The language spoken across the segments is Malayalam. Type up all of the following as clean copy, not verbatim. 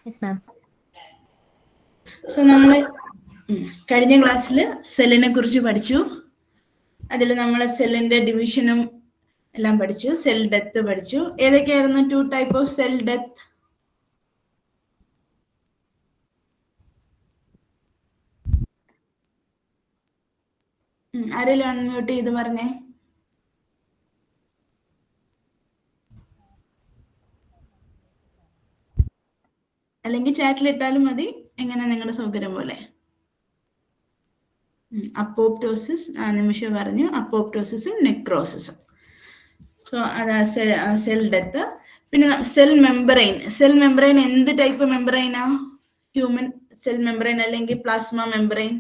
Yes, ma'am. സോ നമ്മൾ കഴിഞ്ഞ ക്ലാസ്സിൽ സെല്ലിനെ കുറിച്ച് പഠിച്ചു. അതിൽ നമ്മൾ സെല്ലിന്റെ ഡിവിഷനും എല്ലാം പഠിച്ചു. സെൽ ഡെത്ത് പഠിച്ചു. ഏതൊക്കെയായിരുന്നു 2 ടൈപ്പ് ഓഫ് സെൽ ഡെത്ത്? ആരെങ്കിലും അൺമ്യൂട്ട് ചെയ്ത് പറഞ്ഞേ. അല്ലെങ്കിൽ ചാറ്റിലിട്ടാലും മതി, എങ്ങനെ നിങ്ങളുടെ സൗകര്യം പോലെ. അപ്പോപ്റ്റോസിസ് നിമിഷം പറഞ്ഞു, അപ്പോപ്റ്റോസിസും നെക്രോസിസും. സോ അതാ സെൽ ഡെത്ത്. പിന്നെ സെൽ മെംബ്രെയിൻ. സെൽ മെംബ്രെയിൻ എന്ത് ടൈപ്പ് മെംബ്രെയിനാ? ഹ്യൂമൻ സെൽ മെംബ്രെയിൻ അല്ലെങ്കിൽ പ്ലാസ്മ മെംബ്രെയിൻ.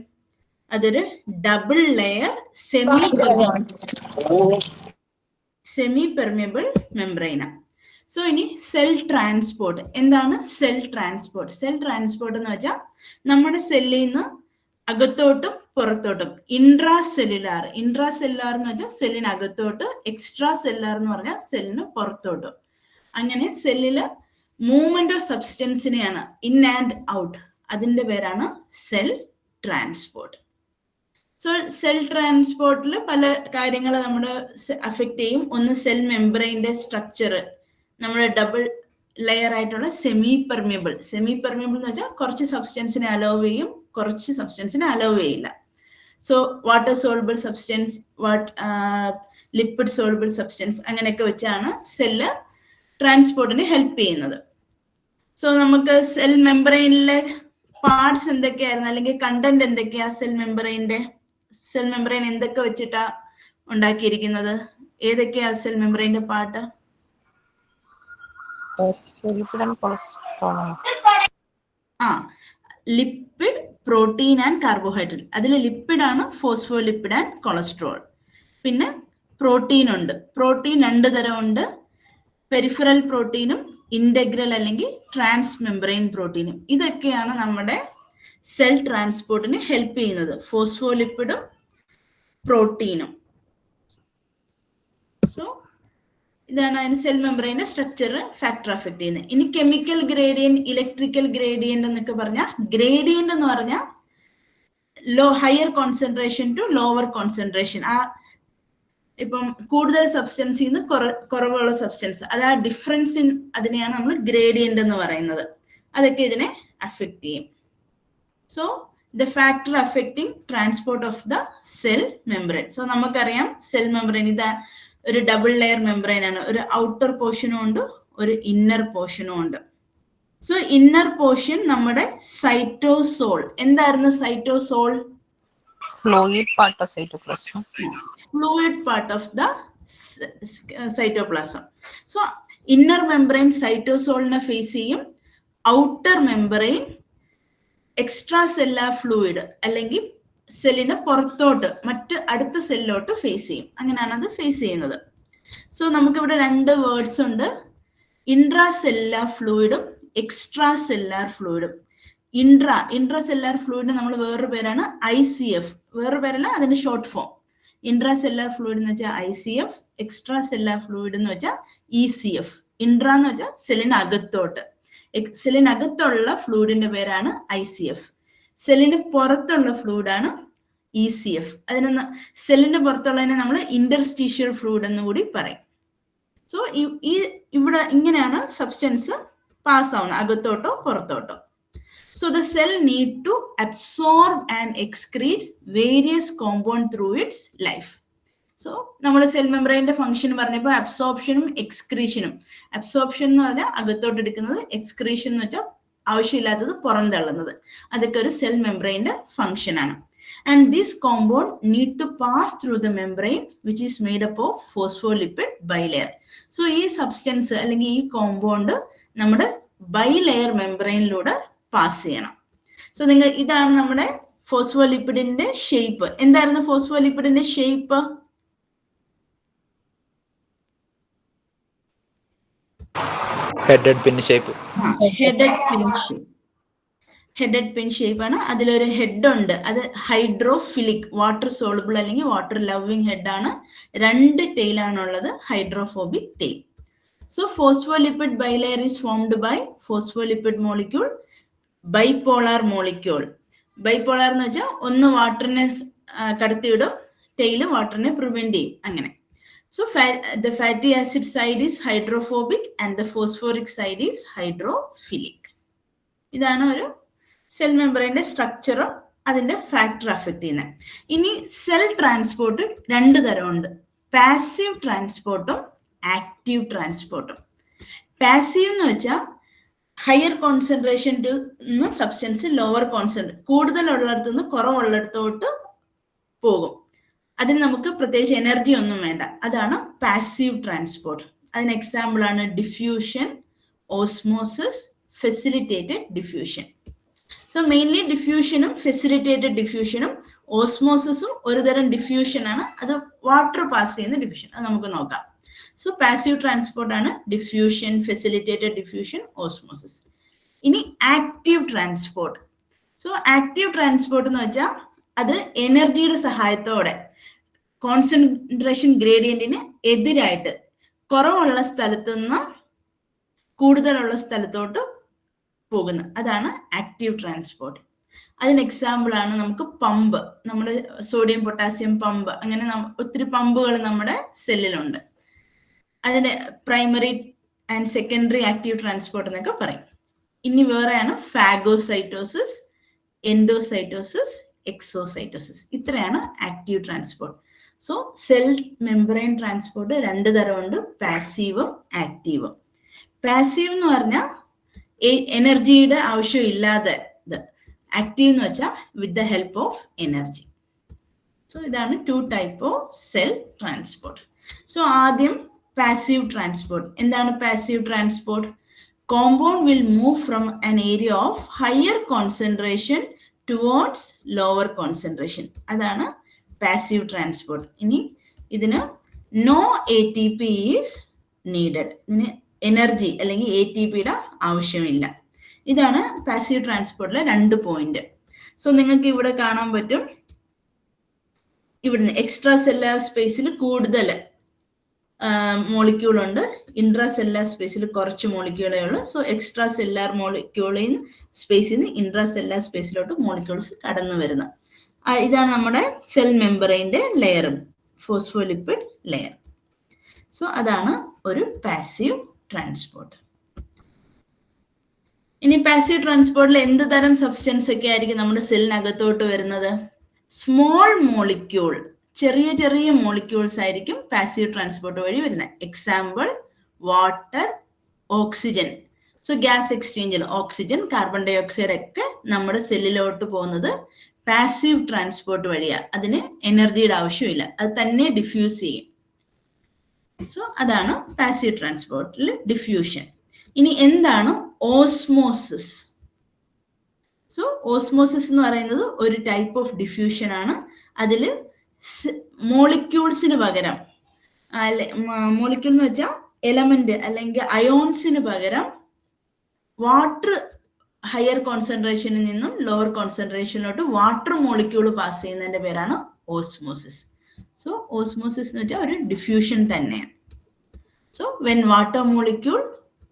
അതൊരു ഡബിൾ ലെയർ സെമി പെർമിയബിൾ മെംബ്രെയിനാ. സോ ഇനി സെൽ ട്രാൻസ്പോർട്ട്. എന്താണ് സെൽ ട്രാൻസ്പോർട്ട്? സെൽ ട്രാൻസ്പോർട്ട് എന്ന് വെച്ചാൽ നമ്മുടെ സെല്ലിൽ നിന്ന് അകത്തോട്ടും പുറത്തോട്ടും ഇൻട്രാ സെല്ലുലാർ എന്ന് വെച്ചാൽ സെല്ലിനകത്തോട്ട്, എക്സ്ട്രാ സെല്ലുലാർ എന്ന് പറഞ്ഞാൽ സെല്ലിന് പുറത്തോട്ടും. അങ്ങനെ സെല്ലില് മൂവ്മെന്റ് ഓഫ് സബ്സ്റ്റൻസിനെയാണ് ഇൻ ആൻഡ് ഔട്ട്, അതിന്റെ പേരാണ് സെൽ ട്രാൻസ്പോർട്ട്. സോ സെൽ ട്രാൻസ്പോർട്ടിൽ പല കാര്യങ്ങൾ നമ്മുടെ അഫക്റ്റ് ചെയ്യും. ഒന്ന് സെൽ മെംബ്രെയിന്റെ സ്ട്രക്ചർ, നമ്മുടെ ഡബിൾ ലെയർ ആയിട്ടുള്ള സെമി പെർമിയബിൾ എന്ന് വെച്ചാൽ കുറച്ച് സബ്സ്റ്റൻസിനെ അലോ ചെയ്യും, കുറച്ച് സബ്സ്റ്റൻസിനെ അലോ ചെയ്യില്ല. So water soluble substance, lipid soluble substance, അങ്ങനെയൊക്കെ വെച്ചാണ് സെല്ല് ട്രാൻസ്പോർട്ടിന് ഹെൽപ്പ് ചെയ്യുന്നത്. സോ നമുക്ക് സെൽ മെംബ്രെയിനിലെ പാർട്സ് എന്തൊക്കെയായിരുന്നു, അല്ലെങ്കിൽ കണ്ടന്റ് എന്തൊക്കെയാ സെൽ മെംബ്രെയിൻ എന്തൊക്കെ വെച്ചിട്ടാ ഉണ്ടാക്കിയിരിക്കുന്നത്? ഏതൊക്കെയാ സെൽ മെംബ്രെയിന്റെ part? Lipid, protein and carbohydrate. അതിൽ ലിപ്പിഡ് ആണ് ഫോസ്ഫോലിപ്പിഡ് ആൻഡ് കൊളസ്ട്രോൾ. പിന്നെ പ്രോട്ടീൻ ഉണ്ട്. പ്രോട്ടീൻ 2 തരം ഉണ്ട്. പെരിഫറൽ പ്രോട്ടീനും ഇന്റഗ്രൽ അല്ലെങ്കിൽ ട്രാൻസ് മെംബ്രെയിൻ പ്രോട്ടീനും. ഇതൊക്കെയാണ് നമ്മുടെ സെൽ ട്രാൻസ്പോർട്ടിന് ഹെൽപ്പ് ചെയ്യുന്നത്, ഫോസ്ഫോലിപ്പിഡും പ്രോട്ടീനും. സോ ഇതാണ് അതിന് സെൽ മെംബ്രെയിന്റെ സ്ട്രക്ചർ, ഫാക്ടർ അഫക്ട് ചെയ്യുന്നത്. ഇനി കെമിക്കൽ ഗ്രേഡിയന്റ്, ഇലക്ട്രിക്കൽ ഗ്രേഡിയന്റ് എന്നൊക്കെ പറഞ്ഞാൽ, ഗ്രേഡിയന്റ് എന്ന് പറഞ്ഞാൽ higher concentration to lower concentration. ഇപ്പം കൂടുതൽ സബ്സ്റ്റൻസിൽ നിന്ന് കുറവുള്ള സബ്സ്റ്റൻസ്, അത് ആ ഡിഫറൻസ് അതിനെയാണ് നമ്മൾ ഗ്രേഡിയന്റ് എന്ന് പറയുന്നത്. അതൊക്കെ ഇതിനെ അഫക്ട് ചെയ്യും. So the factor affecting transport of the cell membrane. So നമുക്കറിയാം സെൽ മെംബ്രെയിൻ ഇത് ഒരു ഡബിൾ ലെയർ മെംബ്രെയിൻ ആണ്. ഒരു ഔട്ടർ പോർഷനും ഉണ്ട്, ഒരു ഇന്നർ പോർഷനും ഉണ്ട്. സോ ഇന്നർ പോർഷൻ നമ്മുടെ സൈറ്റോസോൾ. എന്തായിരുന്നു cytosol? Fluid part of cytoplasm. Fluid part of the cytoplasm. So inner membrane സൈറ്റോസോളിനെ ഫേസ് ചെയ്യും. Outer membrane extra cellular fluid അല്ലെങ്കിൽ സെല്ലിന് പുറത്തോട്ട് മറ്റ് അടുത്ത സെല്ലിലോട്ട് ഫേസ് ചെയ്യും. അങ്ങനെയാണ് അത് ഫേസ് ചെയ്യുന്നത്. സോ നമുക്കിവിടെ 2 വേർഡ്സ് ഉണ്ട്, ഇൻട്രാ സെല്ലുലാർ ഫ്ലൂയിഡും എക്സ്ട്രാ സെല്ലുലാർ ഫ്ലൂയിഡും. ഇൻട്രാ സെല്ലുലാർ ഫ്ലൂയിഡിന് നമ്മൾ വേറൊരു പേരാണ് ICF. വേറൊരു പേരല്ല, അതിന്റെ short form. Intra cellular fluid എന്ന് വെച്ചാൽ ICF, എക്സ്ട്രാ സെല്ലുലാർ ഫ്ലൂയിഡ് എന്ന് വെച്ചാൽ ECF. ഇൻട്രാ എന്ന് വെച്ചാൽ സെല്ലിനകത്തോട്ട്, സെല്ലിനകത്തുള്ള ഫ്ലൂയിഡിന്റെ പേരാണ് ICF. സെല്ലിന് പുറത്തുള്ള ഫ്ലൂയിഡാണ് ECF. അതിന് സെല്ലിന് പുറത്തുള്ളതിനെ നമ്മൾ ഇന്റർസ്റ്റീഷ്യൽ ഫ്ലൂയിഡ് എന്ന് കൂടി പറയും. സോ ഇവിടെ ഇങ്ങനെയാണ് സബ്സ്റ്റൻസ് പാസ് ആവുന്നത്, അകത്തോട്ടോ പുറത്തോട്ടോ. So the cell need to absorb and excrete various compound through its life. So നമ്മുടെ സെൽ മെംബ്രെയിന്റെ ഫംഗ്ഷൻ പറഞ്ഞപ്പോൾ അബ്സോർപ്ഷനും എക്സ്ക്രീഷനും. അബ്സോർപ്ഷൻ എന്ന് പറഞ്ഞാൽ അകത്തോട്ട് എടുക്കുന്നത്, എക്സ്ക്രീഷൻ എന്ന് വെച്ചാൽ ആവശ്യമില്ലാത്തത് പുറന്തള്ളുന്നത്. അതൊക്കെ ഒരു സെൽ മെംബ്രെയിന്റെ ഫംഗ്ഷൻ ആണ്. And this compound need to pass through the membrane which is made up of phospholipid bilayer. So ഈ സബ്സ്റ്റൻസ് അല്ലെങ്കിൽ ഈ കോമ്പൗണ്ട് നമ്മുടെ ബൈലെയർ മെംബ്രെയിനിലൂടെ പാസ് ചെയ്യണം. സോ ഇതാണ് നമ്മുടെ ഫോസ്ഫോലിപ്പിഡിന്റെ ഷേപ്പ്. എന്തായിരുന്നു ഫോസ്ഫോലിപ്പിഡിന്റെ shape? Headed pin shape. Headed pin shape ആണ്. അതിലൊരു ഹെഡ് ഉണ്ട്, അത് ഹൈഡ്രോഫിലിക്, വാട്ടർ സോളുബിൾ അല്ലെങ്കിൽ വാട്ടർ ലവിങ് ഹെഡ് ആണ്. 2 ടെയിൽ ആണുള്ളത്, hydrophobic tail. So phospholipid bilayer is formed by phospholipid molecule, bipolar molecule. Bipolar എന്ന് വെച്ചാൽ ഒന്ന് വാട്ടറിനെ കടത്തിവിടും, ടെയില് വാട്ടറിനെ പ്രിവെന്റ് ചെയ്യും, അങ്ങനെ. So the fatty acid side is hydrophobic and the phosphoric side is hydrophilic. ഇതാണ് ഒരു സെൽ മെമ്പറിന്റെ സ്ട്രക്ചറും അതിന്റെ ഫാക്ടർ അഫക്ട് ചെയ്യുന്നത്. ഇനി സെൽ ട്രാൻസ്പോർട്ട് രണ്ട് തരമുണ്ട്, പാസീവ് ട്രാൻസ്പോർട്ടും ആക്റ്റീവ് ട്രാൻസ്പോർട്ടും. പാസീവ് എന്ന് വെച്ചാൽ higher concentration substance lower concentration, കൂടുതലുള്ളിടത്തു നിന്ന് കുറവുള്ളിടത്തോട്ട് പോകും. അതിന് നമുക്ക് പ്രത്യേകിച്ച് എനർജി ഒന്നും വേണ്ട, അതാണ് പാസീവ് ട്രാൻസ്പോർട്ട്. അതിന് എക്സാമ്പിൾ ആണ് diffusion, osmosis, facilitated diffusion. So mainly ഡിഫ്യൂഷനും ഫെസിലിറ്റേറ്റഡ് ഡിഫ്യൂഷനും ഓസ്മോസിസും ഒരു തരം ഡിഫ്യൂഷൻ ആണ്, അത് വാട്ടർ പാസ് ചെയ്യുന്ന ഡിഫ്യൂഷൻ, അത് നമുക്ക് നോക്കാം. സോ പാസീവ് ട്രാൻസ്പോർട്ട് ആണ് ഡിഫ്യൂഷൻ, ഫെസിലിറ്റേറ്റഡ് ഡിഫ്യൂഷൻ, ഓസ്മോസിസ്. ഇനി active transport. So active transport എന്ന് വെച്ചാൽ അത് എനർജിയുടെ സഹായത്തോടെ കോൺസെൻട്രേഷൻ ഗ്രേഡിയന്റിന് എതിരായിട്ട് കുറവുള്ള സ്ഥലത്ത് നിന്ന് കൂടുതലുള്ള സ്ഥലത്തോട്ട് പോകുന്ന, അതാണ് ആക്റ്റീവ് ട്രാൻസ്പോർട്ട്. അതിന് എക്സാമ്പിൾ ആണ് നമുക്ക് പമ്പ്, നമ്മുടെ സോഡിയം പൊട്ടാസ്യം പമ്പ്, അങ്ങനെ ഒത്തിരി പമ്പുകൾ നമ്മുടെ സെല്ലിലുണ്ട്. അതിന് primary and secondary active transport എന്നൊക്കെ പറയും. ഇനി വേറെയാണ് ഫാഗോസൈറ്റോസിസ്, എൻഡോസൈറ്റോസിസ്, എക്സോസൈറ്റോസിസ്. ഇത്രയാണ് active transport. So cell membrane transport രണ്ട് തരമുണ്ട്, പാസീവും ആക്റ്റീവും. പാസീവ് എന്ന് പറഞ്ഞാൽ എനർജിയുടെ ആവശ്യമില്ലാതെ, ആക്റ്റീവ് എന്ന് വെച്ചാൽ with the help of energy. So ഇതാണ് two type of cell transport. So ആദ്യം പാസീവ് ട്രാൻസ്പോർട്ട്. എന്താണ് passive transport? Compound will move from an area of higher concentration towards lower concentration. അതാണ് പാസീവ് ട്രാൻസ്പോർട്ട്. ഇനി ഇതിന് നോ ATP ഈസ് നീഡഡ്, ഇതിന് എനർജി അല്ലെങ്കിൽ ATPയുടെ ആവശ്യമില്ല. ഇതാണ് പാസീവ് ട്രാൻസ്പോർട്ടിലെ രണ്ട് പോയിന്റ്. സോ നിങ്ങൾക്ക് ഇവിടെ കാണാൻ പറ്റും, ഇവിടുന്ന് എക്സ്ട്രാ സെല്ലുലാർ സ്പേസിൽ കൂടുതൽ മോളിക്യൂൾ ഉണ്ട്, ഇൻട്രാ സെല്ലുലാർ സ്പേസിൽ കുറച്ച് മോളിക്യൂളേ ഉള്ളൂ. സോ എക്സ്ട്രാ സെല്ലുലാർ മോളിക്യൂളിൽ നിന്ന് സ്പേസിൽ നിന്ന് ഇൻട്രാ സെല്ലുലാർ സ്പേസിലോട്ട് മോളിക്യൂൾസ് കടന്നു വരുന്നത്. ഇതാണ് നമ്മുടെ സെൽ മെമ്പറിന്റെ ലെയർ, ഫോസ്ഫോലിപ്പിഡ് ലെയർ. സോ അതാണ് ഒരു പാസീവ് ട്രാൻസ്പോർട്ട്. ഇനി പാസീവ് ട്രാൻസ്പോർട്ടിൽ എന്ത് തരം സബ്സ്റ്റൻസ് ഒക്കെ ആയിരിക്കും നമ്മുടെ സെല്ലിനകത്തോട്ട് വരുന്നത്? സ്മോൾ മോളിക്യൂൾ, ചെറിയ ചെറിയ മോളിക്യൂൾസ് ആയിരിക്കും പാസീവ് ട്രാൻസ്പോർട്ട് വഴി വരുന്നത്. Example water, oxygen. So gas എക്സ്ചേഞ്ചിൽ ഓക്സിജൻ, കാർബൺ ഡൈ ഓക്സൈഡ് ഒക്കെ നമ്മുടെ സെല്ലിലോട്ട് പോകുന്നത് പാസീവ് ട്രാൻസ്പോർട്ട് വഴിയാണ്. അതിന് എനർജിയുടെ ആവശ്യമില്ല, അത് തന്നെ ഡിഫ്യൂസ് ചെയ്യും. സോ അതാണ് പാസീവ് ട്രാൻസ്പോർട്ടിൽ ഡിഫ്യൂഷൻ. ഇനി എന്താണ് ഓസ്മോസിസ്? സോ ഓസ്മോസിസ് എന്ന് പറയുന്നത് ഒരു ടൈപ്പ് ഓഫ് ഡിഫ്യൂഷൻ ആണ്. അതിൽ മോളിക്യൂൾസിന് പകരം, മോളിക്യൂൾ എന്ന് വെച്ചാൽ എലമെന്റ് അല്ലെങ്കിൽ അയോൺസിന് പകരം വാട്ടർ ഹയർ കോൺസെൻട്രേഷനിൽ നിന്നും ലോവർ കോൺസെൻട്രേഷനിലോട്ട് വാട്ടർ മോളിക്യൂൾ പാസ് ചെയ്യുന്നതിന്റെ പേരാണ് ഓസ്മോസിസ്. സോ ഓസ്മോസിസ് എന്ന് വെച്ചാൽ ഒരു ഡിഫ്യൂഷൻ തന്നെയാണ്. So when water molecule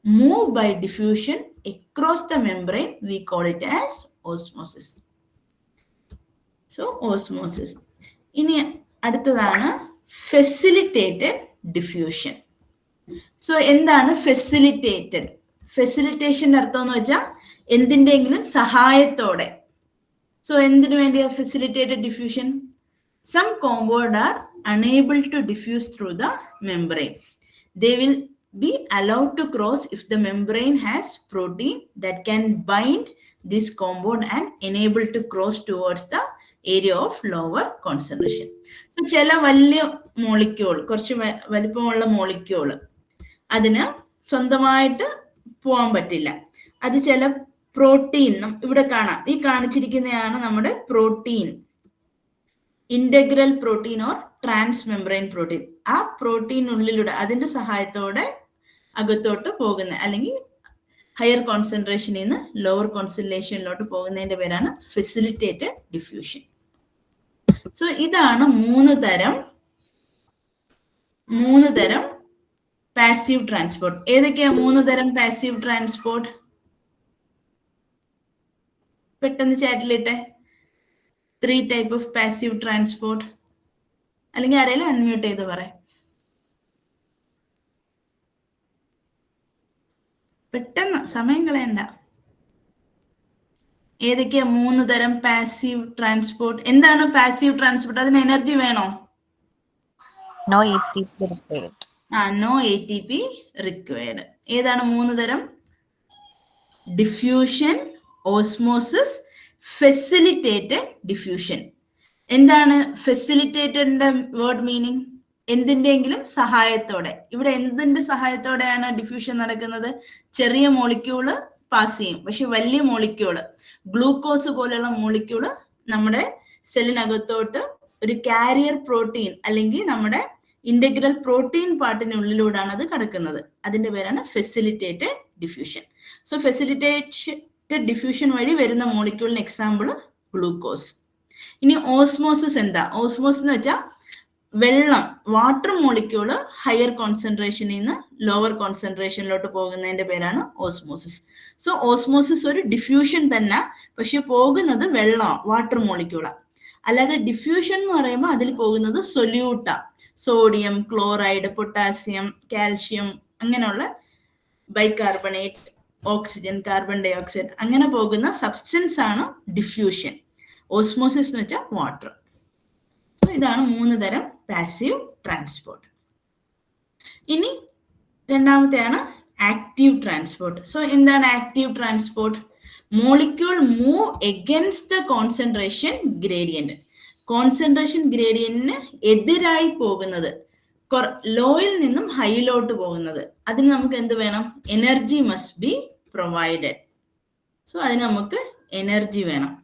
move by diffusion across the membrane, we call it as osmosis. So osmosis. ഇനി അടുത്തതാണ് ഫെസിലിറ്റേറ്റഡ് ഡിഫ്യൂഷൻ. സോ എന്താണ് ഫെസിലിറ്റേറ്റഡ്? ഫെസിലിറ്റേഷന്റെ അർത്ഥം എന്ന് വെച്ചാൽ എന്തിൻ്റെങ്കിലും സഹായത്തോടെ. സോ എന്തിനു വേണ്ടിയാ facilitated diffusion? Some compound are unable to diffuse through the membrane. They will be allowed to cross if the membrane has protein that can bind this compound and enable to cross towards the area of lower concentration. So ചില വലിയ മോളിക്യൂൾ, കുറച്ച് വലിപ്പമുള്ള മോളിക്യൂൾ, അതിന് സ്വന്തമായിട്ട് പോകാൻ പറ്റില്ല. അത് ചില പ്രോട്ടീൻ ഇവിടെ കാണാം, ഈ കാണിച്ചിരിക്കുന്നതാണ് നമ്മുടെ protein, integral protein or transmembrane protein. ആ പ്രോട്ടീനുള്ളിലൂടെ അതിന്റെ സഹായത്തോടെ അകത്തോട്ട് പോകുന്ന അല്ലെങ്കിൽ ഹയർ കോൺസെൻട്രേഷനിൽ നിന്ന് ലോവർ കോൺസെൻട്രേഷനിലോട്ട് പോകുന്നതിന്റെ പേരാണ് ഫെസിലിറ്റേറ്റഡ് ഡിഫ്യൂഷൻ. സോ ഇതാണ് മൂന്ന് തരം പാസീവ് ട്രാൻസ്പോർട്ട്. ഏതൊക്കെയാ 3 തരം പാസീവ് ട്രാൻസ്പോർട്ട്? പെട്ടെന്ന് ചാറ്റിലിട്ടെ. 3 ടൈപ്പ് ഓഫ് പാസീവ് ട്രാൻസ്പോർട്ട്. അല്ലെങ്കിൽ ആരെങ്കിലും അൺമ്യൂട്ട് ചെയ്ത് പറയാം. പെട്ടെന്ന്, സമയം കളയണ്ട. ഏതൊക്കെയാ 3 തരം പാസീവ് ട്രാൻസ്പോർട്ട്? എന്താണ് പാസീവ് ട്രാൻസ്പോർട്ട്? അതിന് എനർജി വേണോ? No ATP required. No ATP required. ഏതാണ് 3 തരം? Diffusion, osmosis, facilitated diffusion. എന്താണ് ഫെസിലിറ്റേറ്റഡിന്റെ വേർഡ് മീനിങ്? എന്തിന്റെയെങ്കിലും സഹായത്തോടെ. ഇവിടെ എന്തിന്റെ സഹായത്തോടെയാണ് ഡിഫ്യൂഷൻ നടക്കുന്നത്? ചെറിയ മോളിക്യൂള് പാസ് ചെയ്യും, പക്ഷെ വലിയ മോളിക്യൂള്, ഗ്ലൂക്കോസ് പോലെയുള്ള മോളിക്യൂള് നമ്മുടെ സെല്ലിനകത്തോട്ട് ഒരു കാരിയർ പ്രോട്ടീൻ അല്ലെങ്കിൽ നമ്മുടെ ഇന്റഗ്രൽ പ്രോട്ടീൻ പാർട്ടിനുള്ളിലൂടെയാണ് അത് കടക്കുന്നത്. അതിന്റെ പേരാണ് facilitated diffusion. So facilitated diffusion വഴി വരുന്ന മോളിക്യൂളിന് എക്സാമ്പിൾ ഗ്ലൂക്കോസ്. ഇനി ഓസ്മോസിസ് എന്താ? ഓസ്മോസിസ് എന്ന് വെച്ചാൽ വെള്ളം, വാട്ടർ മോളിക്യൂള് ഹയർ കോൺസെൻട്രേഷനിൽ നിന്ന് ലോവർ കോൺസെൻട്രേഷനിലോട്ട് പോകുന്നതിന്റെ പേരാണ് ഓസ്മോസിസ്. സോ ഓസ്മോസിസ് ഒരു ഡിഫ്യൂഷൻ തന്നെ, പക്ഷെ പോകുന്നത് വെള്ളം, വാട്ടർ മോളിക്യൂളാണ്. അല്ലാതെ ഡിഫ്യൂഷൻ എന്ന് പറയുമ്പോൾ അതിൽ പോകുന്നത് സൊല്യൂട്ടാ, സോഡിയം, ക്ലോറൈഡ്, പൊട്ടാസ്യം, കാൽഷ്യം, അങ്ങനെയുള്ള bicarbonate, oxygen, carbon dye oxide, അങ്ങനെ പോകുന്ന സബ്സ്റ്റൻസ് ആണ് ഡിഫ്യൂഷൻ. ഓസ്മോസിസ് എന്ന് വെച്ചാൽ വാട്ടർ. ഇതാണ് 3 തരം പാസീവ് ട്രാൻസ്പോർട്ട്. ഇനി രണ്ടാമത്തെയാണ് ആക്റ്റീവ് ട്രാൻസ്പോർട്ട്. സോ എന്താണ് active transport? Molecule move against the concentration gradient. Concentration ഗ്രേഡിയന്റിന് എതിരായി പോകുന്നത്, ലോയിൽ നിന്നും ഹൈയിലോട്ട് പോകുന്നത്. അതിന് നമുക്ക് എന്ത് വേണം? Energy must be provided. So അതിന് നമുക്ക് എനർജി വേണം.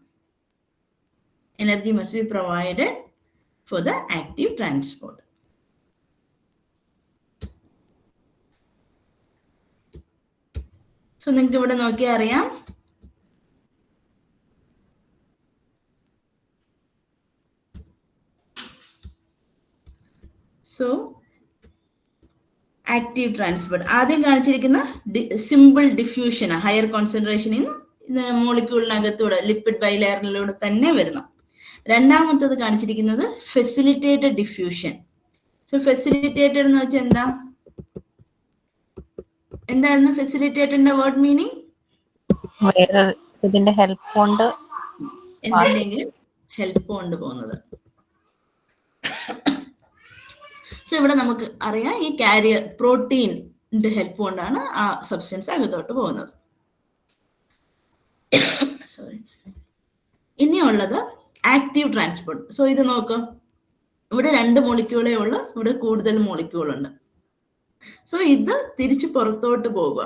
Energy must be provided for the active transport. So നിങ്ങൾക്ക് ഇവിടെ നോക്കിയാൽ അറിയാം, സോ ആക്റ്റീവ് ട്രാൻസ്പോർട്ട് ആദ്യം കാണിച്ചിരിക്കുന്ന സിമ്പിൾ ഡിഫ്യൂഷൻ, ഹയർ കോൺസെൻട്രേഷനിൽ നിന്ന് മോളിക്യൂളിനകത്തൂടെ ലിപ്പിഡ് ബൈലെയറിലൂടെ തന്നെ വരുന്നു. രണ്ടാമത്തത് കാണിച്ചിരിക്കുന്നത് ഫെസിലിറ്റേറ്റഡ് ഡിഫ്യൂഷൻ. സോ ഫെസിലിറ്റേറ്റഡ് എന്ന് വെച്ചാൽ എന്താ? എന്തായിരുന്നു ഫെസിലിറ്റേറ്റഡിന്റെ വേർഡ് മീനിങ്? ഇതിന്റെ ഹെൽപ്പ് കൊണ്ട്, എന്തിനെങ്കിലും ഹെൽപ്പ് കൊണ്ട് പോകുന്നത്. സോ ഇവിടെ നമുക്ക് അറിയാം, ഈ കാരിയർ പ്രോട്ടീൻ്റെ ഹെൽപ്പ് കൊണ്ടാണ് ആ സബ്സ്റ്റൻസ് അകത്തോട്ട് പോകുന്നത്. സോറി. ഇനിയുള്ളത് ആക്റ്റീവ് ട്രാൻസ്പോർട്ട്. സോ ഇത് നോക്ക്, ഇവിടെ 2 മോളിക്യൂളേ ഉള്ളൂ, ഇവിടെ കൂടുതൽ മോളിക്യൂൾ ഉണ്ട്. സോ ഇത് തിരിച്ച് പുറത്തോട്ട് പോകുക.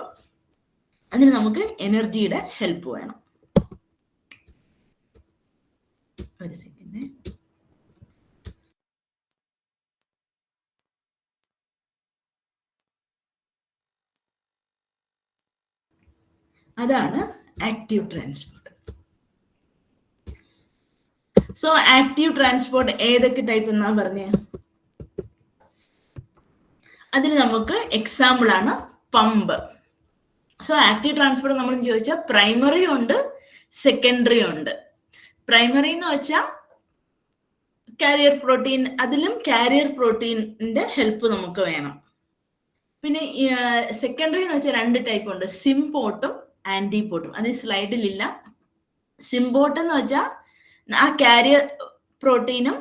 അതിന് നമുക്ക് എനർജിയുടെ ഹെൽപ്പ് വേണം. ഒരു സെക്കൻഡ്. അതാണ് active transport. So active transport ഏതൊക്കെ ടൈപ്പ് എന്നാ പറഞ്ഞേ? അതിന് നമുക്ക് എക്സാമ്പിൾ ആണ് പമ്പ്. സോ ആക്റ്റീവ് ട്രാൻസ്പോർട്ട് നമ്മൾ ചോദിച്ചാൽ പ്രൈമറി ഉണ്ട്, സെക്കൻഡറി ഉണ്ട്. പ്രൈമറി എന്ന് വെച്ചാൽ കാരിയർ പ്രോട്ടീൻ, അതിലും കാരിയർ പ്രോട്ടീനിന്റെ ഹെൽപ്പ് നമുക്ക് വേണം. പിന്നെ സെക്കൻഡറി എന്ന് വെച്ചാൽ 2 ടൈപ്പ് ഉണ്ട്, സിംപോർട്ടും ആന്റിപോർട്ടും. അത് സ്ലൈഡിലില്ല. സിംപോർട്ട് എന്ന് വെച്ചാൽ ആ കാരിയർ പ്രോട്ടീനും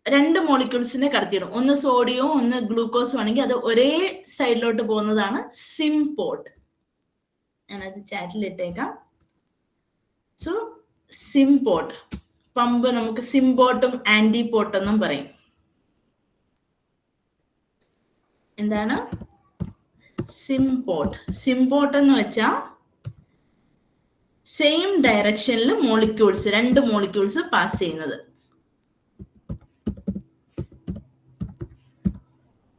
2 മോളിക്യൂൾസിനെ കടത്തിയിടും. ഒന്ന് സോഡിയവും ഒന്ന് ഗ്ലൂക്കോസും ആണെങ്കിൽ അത് ഒരേ സൈഡിലോട്ട് പോകുന്നതാണ് സിംപോർട്ട്. ഞാനത് ചാറ്റിൽ ഇട്ടേക്കാം. സോ സിംപോർട്ട് പമ്പ് നമുക്ക് സിംപോർട്ടും ആന്റിപോർട്ടെന്നും പറയും. എന്താണ് സിംപോർട്ട്? സിംപോർട്ട് എന്ന് വെച്ചാൽ സെയിം ഡയറക്ഷനിൽ മോളിക്യൂൾസ്, 2 മോളിക്യൂൾസ് പാസ് ചെയ്യുന്നത്.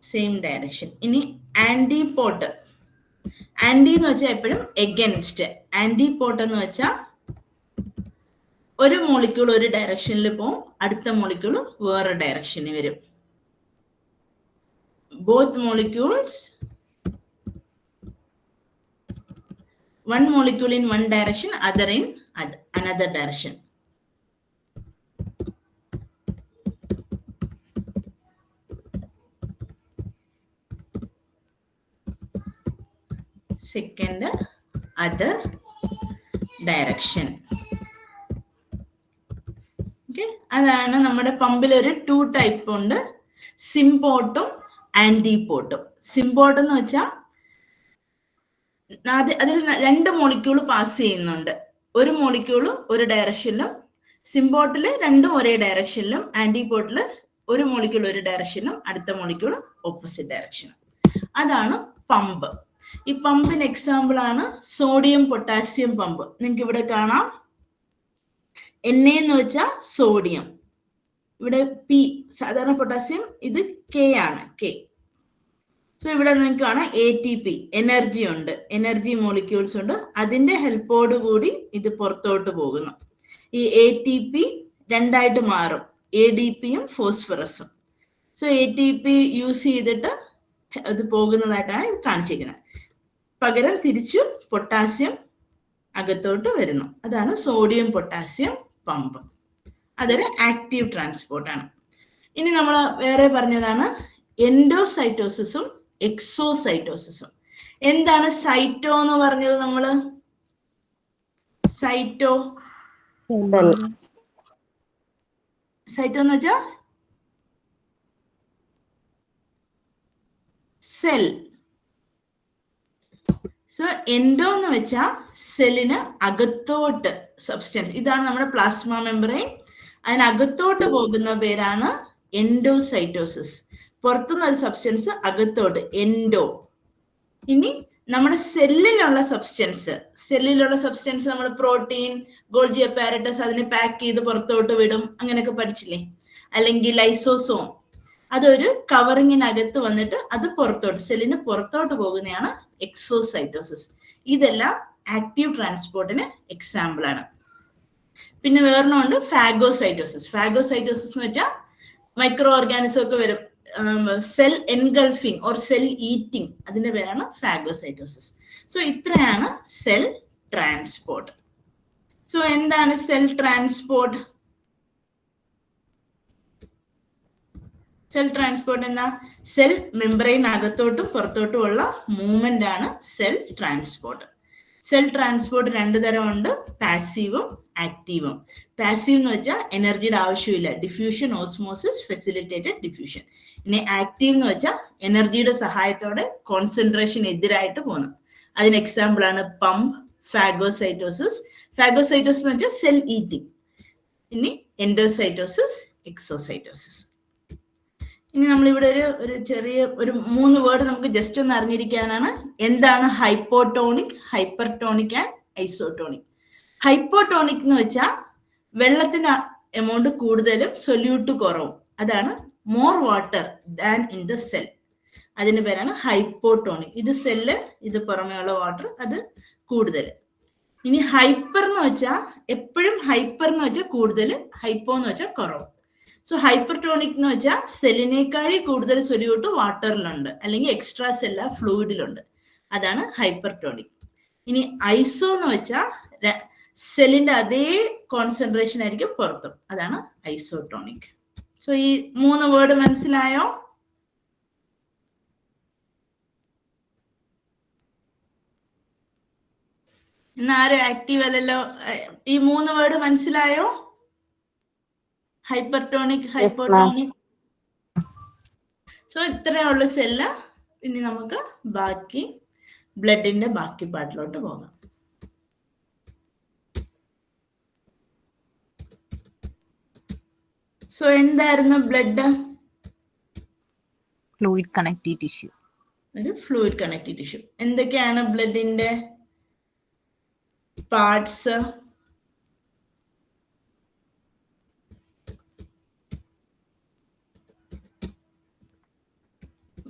Same direction. ഇനി ആന്റിപോർട്ട്. ആന്റി എന്ന് വെച്ചാൽ എപ്പോഴും എഗൻസ്റ്റ്. ആന്റിപോർട്ട് എന്ന് വെച്ചാൽ ഒരു മോളിക്യൂൾ ഒരു ഡയറക്ഷനിൽ പോകും, അടുത്ത മോളിക്യൂൾ വേറെ ഡയറക്ഷനിൽ വരും. Both molecules one molecule in one direction, other in another direction. Second, other direction. Okay, അതാണ് നമ്മുടെ പമ്പിൽ ഒരു 2 ടൈപ്പ് ഉണ്ട്, സിംപോട്ടും ആന്റിപോട്ടും. സിംപോട്ട് എന്ന് വെച്ചാൽ അതിൽ 2 മോളിക്യൂൾ പാസ് ചെയ്യുന്നുണ്ട്. ഒരു മോളിക്യൂൾ ഒരു ഡയറക്ഷനിലും, സിംപോട്ടിൽ രണ്ടും ഒരേ ഡയറക്ഷനിലും, ആന്റിപോട്ടിൽ ഒരു മോളിക്യൂൾ ഒരു ഡയറക്ഷനിലും, അടുത്ത മോളിക്യൂൾ ഓപ്പോസിറ്റ് ഡയറക്ഷനും. അതാണ് പമ്പ്. ഈ പമ്പിന് എക്സാമ്പിൾ ആണ് സോഡിയം പൊട്ടാസ്യം പമ്പ്. നിങ്ങൾക്ക് ഇവിടെ കാണാം, Na എന്ന് വെച്ചാൽ സോഡിയം, ഇവിടെ P സാധാരണ പൊട്ടാസ്യം, ഇത് K ആണ്, K. സോ ഇവിടെ നിങ്ങൾക്ക് കാണാം ATP, എനർജി ഉണ്ട്, എനർജി മോളിക്യൂൾസ് ഉണ്ട്. അതിന്റെ ഹെൽപ്പോട് കൂടി ഇത് പുറത്തോട്ട് പോകുന്നു. ഈ ATP രണ്ടായിട്ട് മാറും, ADPയും ഫോസ്ഫറസും. സോ ATP യൂസ് ചെയ്തിട്ട് അത് പോകുന്നതായിട്ടാണ് കാണിച്ചിരിക്കുന്നത്. പകരം തിരിച്ചു പൊട്ടാസ്യം അകത്തോട്ട് വരുന്നു. അതാണ് സോഡിയം പൊട്ടാസ്യം പമ്പ്. അതൊരു ആക്റ്റീവ് ട്രാൻസ്പോർട്ടാണ്. ഇനി നമ്മൾ വേറെ പറഞ്ഞതാണ് എൻഡോസൈറ്റോസിസും എക്സോസൈറ്റോസിസും. എന്താണ് സൈറ്റോ എന്ന് പറഞ്ഞത്? നമ്മള് സൈറ്റോ എന്ന് വെച്ചാ സെൽ. സോ എൻഡോ എന്ന് വെച്ചാൽ സെല്ലിന് അകത്തോട്ട് സബ്സ്റ്റൻസ്, ഇതാണ് നമ്മുടെ പ്ലാസ്മ മെമ്പറൈൻ. അതിനകത്തോട്ട് പോകുന്ന പേരാണ് എൻഡോസൈറ്റോസിസ്. പുറത്തുനിന്ന് ഒരു സബ്സ്റ്റൻസ് അകത്തോട്ട്, എൻഡോ. ഇനി നമ്മുടെ സെല്ലിലുള്ള സബ്സ്റ്റൻസ് നമ്മൾ പ്രോട്ടീൻ, ഗോൾജി അപ്പാരറ്റസ് അതിനെ പാക്ക് ചെയ്ത് പുറത്തോട്ട് വിടും, അങ്ങനെയൊക്കെ പഠിച്ചില്ലേ? അല്ലെങ്കിൽ ലൈസോസോം, അതൊരു കവറിങ്ങിനകത്ത് വന്നിട്ട് അത് പുറത്തോട്ട്, സെല്ലിന് പുറത്തോട്ട് പോകുന്നതാണ് എക്സോസൈറ്റോസിസ്. ഇതെല്ലാം ആക്റ്റീവ് ട്രാൻസ്പോർട്ടിന് എക്സാമ്പിൾ ആണ്. പിന്നെ വേറൊന്നുണ്ട് ഫാഗോസൈറ്റോസിസ്. ഫാഗോസൈറ്റോസിസ് എന്ന് വെച്ചാൽ മൈക്രോ ഓർഗാനിസം ഒക്കെ വരും, cell engulfing or cell eating, അതിന്റെ പേരാണ് ഫാഗോസൈറ്റോസിസ്. സോ ഇത്രയാണ് സെൽ ട്രാൻസ്പോർട്ട്. സോ എന്താണ് സെൽ ട്രാൻസ്പോർട്ട്? സെൽ ട്രാൻസ്പോർട്ട് എന്താ? സെൽ മെമ്പറൈൻ അകത്തോട്ടും പുറത്തോട്ടും ഉള്ള മൂവ്മെന്റ് ആണ് സെൽ ട്രാൻസ്പോർട്ട്. സെൽ ട്രാൻസ്പോർട്ട് 2 തരമുണ്ട്, പാസീവും ആക്റ്റീവും. പാസീവ് എന്ന് വെച്ചാൽ എനർജിയുടെ ആവശ്യമില്ല, ഡിഫ്യൂഷൻ, ഓസ്മോസിസ്, ഫെസിലിറ്റേറ്റഡ് ഡിഫ്യൂഷൻ. ഇനി ആക്റ്റീവ് എന്ന് വെച്ചാൽ എനർജിയുടെ സഹായത്തോടെ കോൺസെൻട്രേഷൻ എതിരായിട്ട് പോകുന്നു. അതിന് എക്സാമ്പിൾ ആണ് പമ്പ്, ഫാഗോസൈറ്റോസിസ്. ഫാഗോസൈറ്റോസിസ് എന്ന് വെച്ചാൽ സെൽ ഈറ്റിംഗ്. ഇനി എൻഡോസൈറ്റോസിസ്, എക്സോസൈറ്റോസിസ്. ഇനി നമ്മളിവിടെ ഒരു ചെറിയ 3 വേർഡ് നമുക്ക് ജസ്റ്റ് ഒന്ന് അറിഞ്ഞിരിക്കാനാണ്. എന്താണ് hypotonic, hypertonic and isotonic? Hypotonic എന്ന് വെച്ചാൽ വെള്ളത്തിന്റെ എമൗണ്ട് കൂടുതലും സൊല്യൂട്ട് കുറവും, അതാണ് more water than in the cell. അതിന്റെ പേരാണ് ഹൈപ്പോട്ടോണിക്. ഇത് സെല്ല്, ഇത് പുറമേയുള്ള വാട്ടർ, അത് കൂടുതൽ. ഇനി ഹൈപ്പർ എന്ന് വെച്ചാൽ എപ്പോഴും ഹൈപ്പർ എന്ന് വെച്ചാൽ കൂടുതൽ, ഹൈപ്പോ എന്ന് വെച്ചാൽ കുറവ്. സോ ഹൈപ്പർട്ടോണിക് എന്ന് വെച്ചാൽ സെല്ലിനേക്കാളി കൂടുതൽ സൊല്യൂട്ട് വാട്ടറിലുണ്ട് അല്ലെങ്കിൽ എക്സ്ട്രാ സെല്ലാർ ഫ്ലൂയിഡിലുണ്ട്, അതാണ് ഹൈപ്പർട്ടോണിക്. ഇനി ഐസോ എന്ന് വെച്ചാൽ സെല്ലിന്റെ അതേ കോൺസെൻട്രേഷൻ ആയിരിക്കും പുറത്തും, അതാണ് ഐസോട്ടോണിക്. സോ ഈ 3 വേർഡ് മനസ്സിലായോ? ഇന്നാരും ആക്റ്റീവ് അല്ലല്ലോ. ഈ 3 വേർഡ് മനസ്സിലായോ? Hypertonic, hypotonic. സോ ഇത്രയുള്ള സെല്ല്. ഇനി നമുക്ക് ബാക്കി ബ്ലഡിന്റെ ബാക്കി പാർട്ടിലോട്ട് പോകാം. സോ എന്തായിരുന്നു ബ്ലഡ്? Fluid connective tissue. ഒരു ഫ്ലൂയിഡ് കണക്റ്റീവ് ടിഷ്യൂ. എന്തൊക്കെയാണ് ബ്ലഡിന്റെ പാർട്സ്?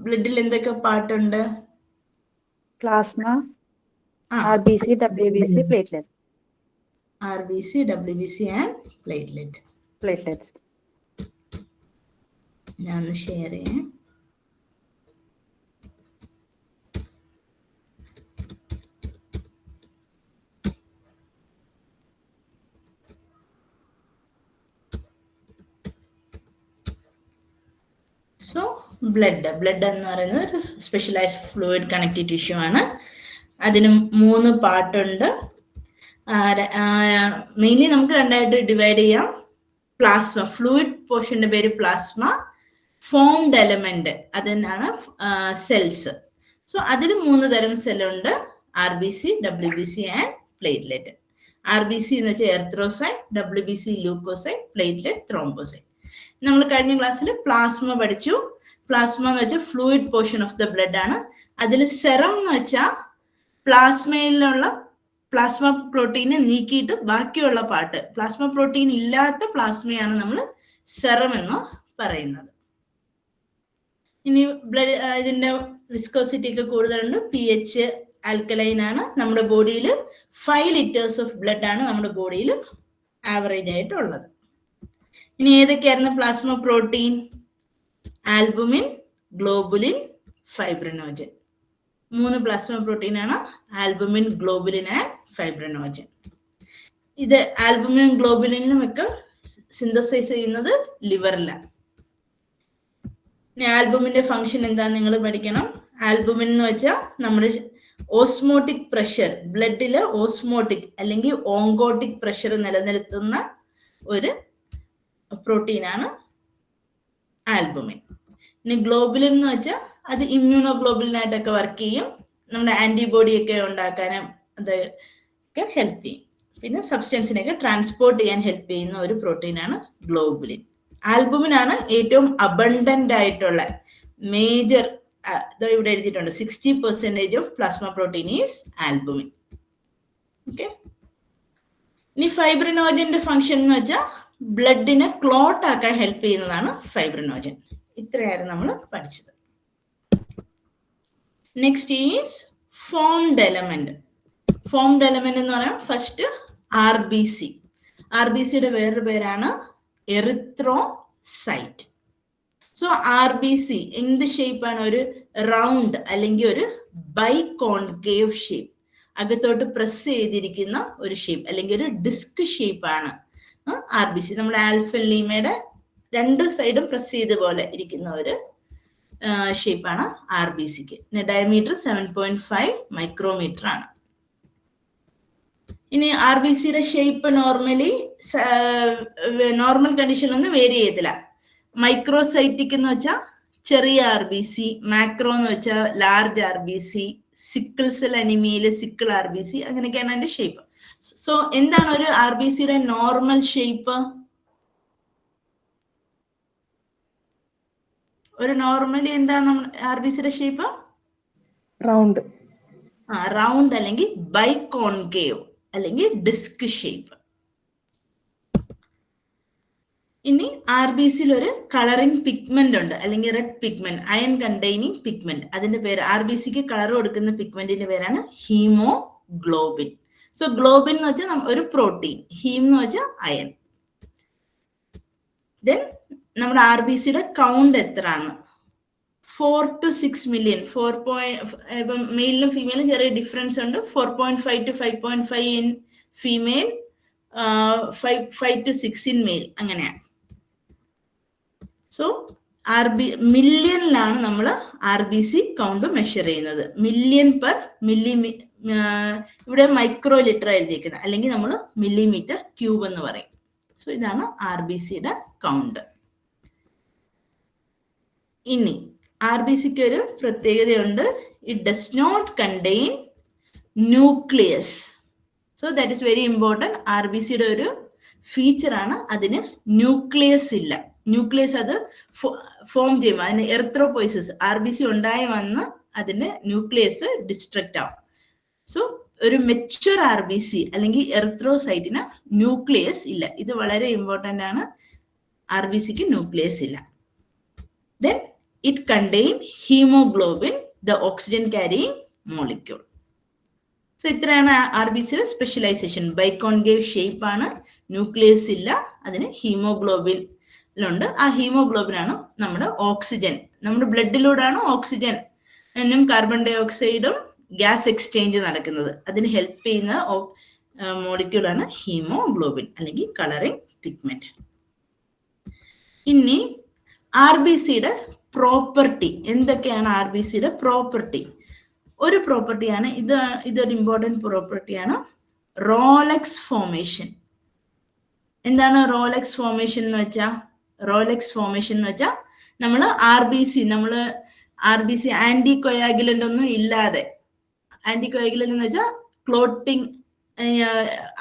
ബ്ലഡിൽ എന്തൊക്കെ പാർട്ടുണ്ട്? Plasma, RBC, WBC, platelet. RBC, WBC and platelet. Platelets. ഞാൻ ഷെയർ ചെയ്യാം. ബ്ലഡ് എന്ന് പറയുന്നത് ഒരു സ്പെഷ്യലൈസ്ഡ് ഫ്ലൂയിഡ് കണക്റ്റീവ് ടിഷ്യൂ ആണ്. അതിന് 3 പാർട്ടുണ്ട്. മെയിൻലി നമുക്ക് രണ്ടായിട്ട് ഡിവൈഡ് ചെയ്യാം. പ്ലാസ്മ, ഫ്ലൂയിഡ് പോർഷന്റെ പേര് പ്ലാസ്മ, ഫോംഡ് എലമെന്റ് അതിനാണ് സെൽസ്. സോ അതിൽ 3 തരം സെല്ലുണ്ട്: RBC, WBC and platelet. RBC എന്ന് വെച്ചാൽ എർത്രോസൈറ്റ്, WBC ലൂക്കോസൈറ്റ്, പ്ലേറ്റ്ലെറ്റ് ത്രോംബോസൈറ്റ്. നമ്മൾ കഴിഞ്ഞ ക്ലാസ്സിൽ പ്ലാസ്മ പഠിച്ചു. പ്ലാസ്മ എന്ന് വെച്ചാൽ fluid portion of the blood ആണ്. അതിൽ സെറം എന്ന് വെച്ചാൽ പ്ലാസ്മയിലുള്ള പ്ലാസ്മ പ്രോട്ടീനെ നീക്കിയിട്ട് ബാക്കിയുള്ള പാർട്ട്, പ്ലാസ്മ പ്രോട്ടീൻ ഇല്ലാത്ത പ്ലാസ്മയാണ് നമ്മൾ സെറം എന്ന് പറയുന്നത്. ഇനി ബ്ലഡ് ഇതിന്റെ വിസ്കോസിറ്റി ഒക്കെ കൂടുതലുണ്ട്. pH ആൽക്കലൈൻ ആണ്. നമ്മുടെ ബോഡിയിൽ 5 liters ഓഫ് ബ്ലഡ് ആണ് നമ്മുടെ ബോഡിയിൽ ആവറേജ് ആയിട്ടുള്ളത്. ഇനി ഏതൊക്കെയായിരുന്നു plasma protein? Albumin, globulin, fibrinogen. 3 plasma protein ആണ്: ആൽബുമിൻ, ഗ്ലോബുലിൻ ആൻഡ് ഫൈബ്രിനോജൻ. ഇത് ആൽബുമിനും ഗ്ലോബുലിനും ഒക്കെ സിന്തസൈസ് ചെയ്യുന്നത് ലിവറിലാണ്. ഇനി ആൽബുമിന്റെ ഫംഗ്ഷൻ എന്താന്ന് നിങ്ങൾ പഠിക്കണം. ആൽബുമിൻ എന്ന് വെച്ചാൽ നമ്മുടെ ഓസ്മോട്ടിക് പ്രഷർ, ബ്ലഡില് ഓസ്മോട്ടിക് അല്ലെങ്കിൽ ഓങ്കോട്ടിക് പ്രഷർ നിലനിർത്തുന്ന ഒരു പ്രോട്ടീനാണ് ആൽബുമിൻ. ഇനി ഗ്ലോബുലിൻ എന്ന് വെച്ചാൽ അത് ഇമ്മ്യൂണോഗ്ലോബുലിനായിട്ടൊക്കെ വർക്ക് ചെയ്യും. നമ്മുടെ ആന്റിബോഡി ഒക്കെ ഉണ്ടാക്കാനും അതൊക്കെ ഹെൽപ്പ് ചെയ്യും. പിന്നെ സബ്സ്റ്റൻസിനെയൊക്കെ ട്രാൻസ്പോർട്ട് ചെയ്യാൻ ഹെൽപ്പ് ചെയ്യുന്ന ഒരു പ്രോട്ടീനാണ് ഗ്ലോബുലിൻ. ആൽബുമിൻ ആണ് ഏറ്റവും അബണ്ടന്റ് ആയിട്ടുള്ള മേജർ. ഇവിടെ എഴുതിയിട്ടുണ്ട് 60% of plasma protein is albumin. Okay. ഇനി ഫൈബ്രിനോജന്റെ ഫംഗ്ഷൻ എന്ന് വെച്ചാൽ ബ്ലഡിനെ ക്ലോട്ട് ആക്കാൻ ഹെൽപ്പ് ചെയ്യുന്നതാണ് ഫൈബ്രിനോജൻ. ഇത്രയായിരുന്നു നമ്മൾ പഠിച്ചത്. Next is formed element. Formed element എന്ന് പറയാം ഫസ്റ്റ് RBC. RBCയുടെ വേറൊരു പേരാണ് എറിത്രോസൈറ്റ്. സോ RBC എന്ത് ഷേപ്പാണ്? ഒരു റൗണ്ട് അല്ലെങ്കിൽ ഒരു ബൈകോൺകേവ് ഷേപ്പ്, അകത്തോട്ട് പ്രസ് ചെയ്തിരിക്കുന്ന ഒരു ഷേപ്പ് അല്ലെങ്കിൽ ഒരു ഡിസ്ക് ഷേപ്പാണ് RBC. നമ്മുടെ ആൽഫൻ ലീമയുടെ 2 സൈഡും പ്രസ് ചെയ്ത പോലെ ഇരിക്കുന്ന ഒരു ഷേപ്പാണ് RBCക്ക്. ഡയമീറ്റർ 7.5 മൈക്രോമീറ്റർ ആണ്. ഇനി RBCയുടെ ഷേപ്പ് നോർമൽ കണ്ടീഷനിലൊന്നും വേരി ചെയ്യത്തില്ല. മൈക്രോസൈറ്റിക് എന്ന് വെച്ചാൽ ചെറിയ RBC, മാക്രോ എന്ന് വെച്ചാൽ ലാർജ് RBC, സിക്കിൾ സെൽ അനിമിയയിലെ സിക്കിൾ RBC, അങ്ങനെയൊക്കെയാണ് അതിന്റെ ഷേപ്പ്. സോ എന്താണ് ഒരു RBCയുടെ നോർമൽ ഷേപ്പ്? ഒരു നോർമലി എന്താണ് RBCയുടെ ഷേപ്പ്? റൗണ്ട്. റൗണ്ട് അല്ലെങ്കിൽ ബൈകോൺകേവ് അല്ലെങ്കിൽ ഡിസ്ക് ഷേപ്പ്. ഇനി RBCയിൽ ഒരു കളറിംഗ് പിഗ്മെന്റ് ഉണ്ട് അല്ലെങ്കിൽ red pigment, iron containing pigment. അതിന്റെ പേര്, RBCക്ക് കളർ കൊടുക്കുന്ന പിഗ്മെന്റിന്റെ പേരാണ് ഹീമോഗ്ലോബിൻ. സോ ഗ്ലോബിൻ എന്ന് വെച്ചാൽ ഒരു പ്രോട്ടീൻ, ഹീം എന്ന് വെച്ചാൽ അയൺ. ദെൻ നമ്മുടെ RBCയുടെ കൗണ്ട് എത്രയാണ്? 4 to 6 million. ഇപ്പം മെയിലിലും ഫീമെയിലും ചെറിയ ഡിഫറൻസ് ഉണ്ട്. 4.5 to 5.5 in female, 5 to 6 in male, അങ്ങനെയാണ്. സോ മില്യണിലാണ് നമ്മൾ RBC കൗണ്ട് മെഷർ ചെയ്യുന്നത്. മില്യൺ പെർ ഇവിടെ മൈക്രോ ലിറ്റർ എഴുതിയിരിക്കുന്നത്, അല്ലെങ്കിൽ നമ്മൾ മില്ലിമീറ്റർ ക്യൂബ് എന്ന് പറയും. സോ ഇതാണ് RBCയുടെ കൗണ്ട്. ഇനി RBCക്ക് ഒരു പ്രത്യേകതയുണ്ട്. It does not contain nucleus. So that is very important. RBCയുടെ ഒരു ഫീച്ചറാണ്, അതിന് ന്യൂക്ലിയസ് ഇല്ല. ന്യൂക്ലിയസ് അത് ഫോം ചെയ്യുമ്പോൾ അതിന് എർത്രോപോയിസിസ്, RBC ഉണ്ടായി വന്ന് അതിന്റെ ന്യൂക്ലിയസ് ഡിസ്ട്രക്റ്റ് ആവും. സോ ഒരു മെച്യൂർ RBC അല്ലെങ്കിൽ എർത്രോസൈറ്റിന് ന്യൂക്ലിയസ് ഇല്ല. ഇത് വളരെ ഇമ്പോർട്ടൻ്റ് ആണ്. RBCക്ക് ന്യൂക്ലിയസ് ഇല്ല. Then it contains hemoglobin, the oxygen carrying molecule. So ഇത്രയാണ് RBCയുടെ സ്പെഷ്യലൈസേഷൻ. ബൈകോൺകേവ് ഷേപ്പ് ആണ്, ന്യൂക്ലിയസ് ഇല്ല, അതിന് ഹീമോഗ്ലോബിനുണ്ട്. ആ ഹീമോഗ്ലോബിൻ ആണ് നമ്മുടെ ഓക്സിജൻ, നമ്മുടെ ബ്ലഡിലൂടെയാണ് ഓക്സിജനും കാർബൺ ഡൈ ഓക്സൈഡും ഗ്യാസ് എക്സ്ചേഞ്ച് നടക്കുന്നത്. അതിന് ഹെൽപ്പ് ചെയ്യുന്ന മോളിക്യൂളാണ് ഹീമോഗ്ലോബിൻ അല്ലെങ്കിൽ കളറിംഗ് പിഗ്മെന്റ്. ഇനി RBCയുടെ പ്രോപ്പർട്ടി. എന്തൊക്കെയാണ് ആർ ബി സിയുടെ പ്രോപ്പർട്ടി? ഒരു പ്രോപ്പർട്ടിയാണ് ഇതൊരു ഇമ്പോർട്ടൻറ്റ് പ്രോപ്പർട്ടിയാണ്, റോലെക്സ് ഫോർമേഷൻ. എന്താണ് റോലെക്സ് ഫോർമേഷൻ എന്ന് വെച്ചാൽ? റോലെക്സ് ഫോർമേഷൻ എന്ന് വെച്ചാൽ നമ്മൾ R B C anticoagulant ഒന്നും ഇല്ലാതെ, ആന്റി കൊയാഗുലന്റ് എന്ന് വെച്ചാൽ ക്ലോട്ടിങ്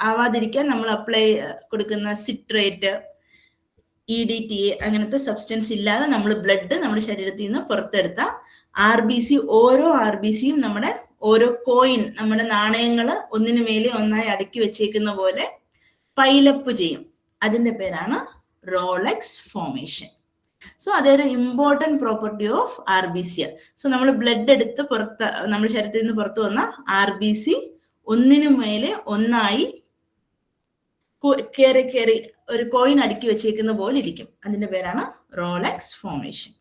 ആവാതിരിക്കാൻ നമ്മൾ അപ്ലൈ കൊടുക്കുന്ന സിട്രേറ്റ്, EDTA അങ്ങനത്തെ സബ്സ്റ്റൻസ് ഇല്ലാതെ നമ്മൾ ബ്ലഡ് നമ്മുടെ ശരീരത്തിൽ നിന്ന് പുറത്തെടുത്ത ആർ ബി സി, ഓരോ ആർ ബി സിയും നമ്മുടെ ഓരോ കോയിൻ, നമ്മുടെ നാണയങ്ങൾ ഒന്നിനു മേലെ ഒന്നായി അടുക്കി വെച്ചേക്കുന്ന പോലെ പൈലപ്പ് ചെയ്യും. അതിന്റെ പേരാണ് റോലെക്സ് ഫോർമേഷൻ. സോ അതൊരു important property of R B C. So നമ്മൾ ബ്ലഡ് എടുത്ത് നമ്മുടെ ശരീരത്തിൽ നിന്ന് പുറത്തു വന്ന ആർ ബി സി ഒന്നിനു മേലെ ഒന്നായി കയറി ഒരു കോയിൻ അടുക്കി വെച്ചേക്കുന്ന പോലെ ഇരിക്കും. അതിന്റെ പേരാണ് റോലെക്സ് ഫോർമേഷൻ.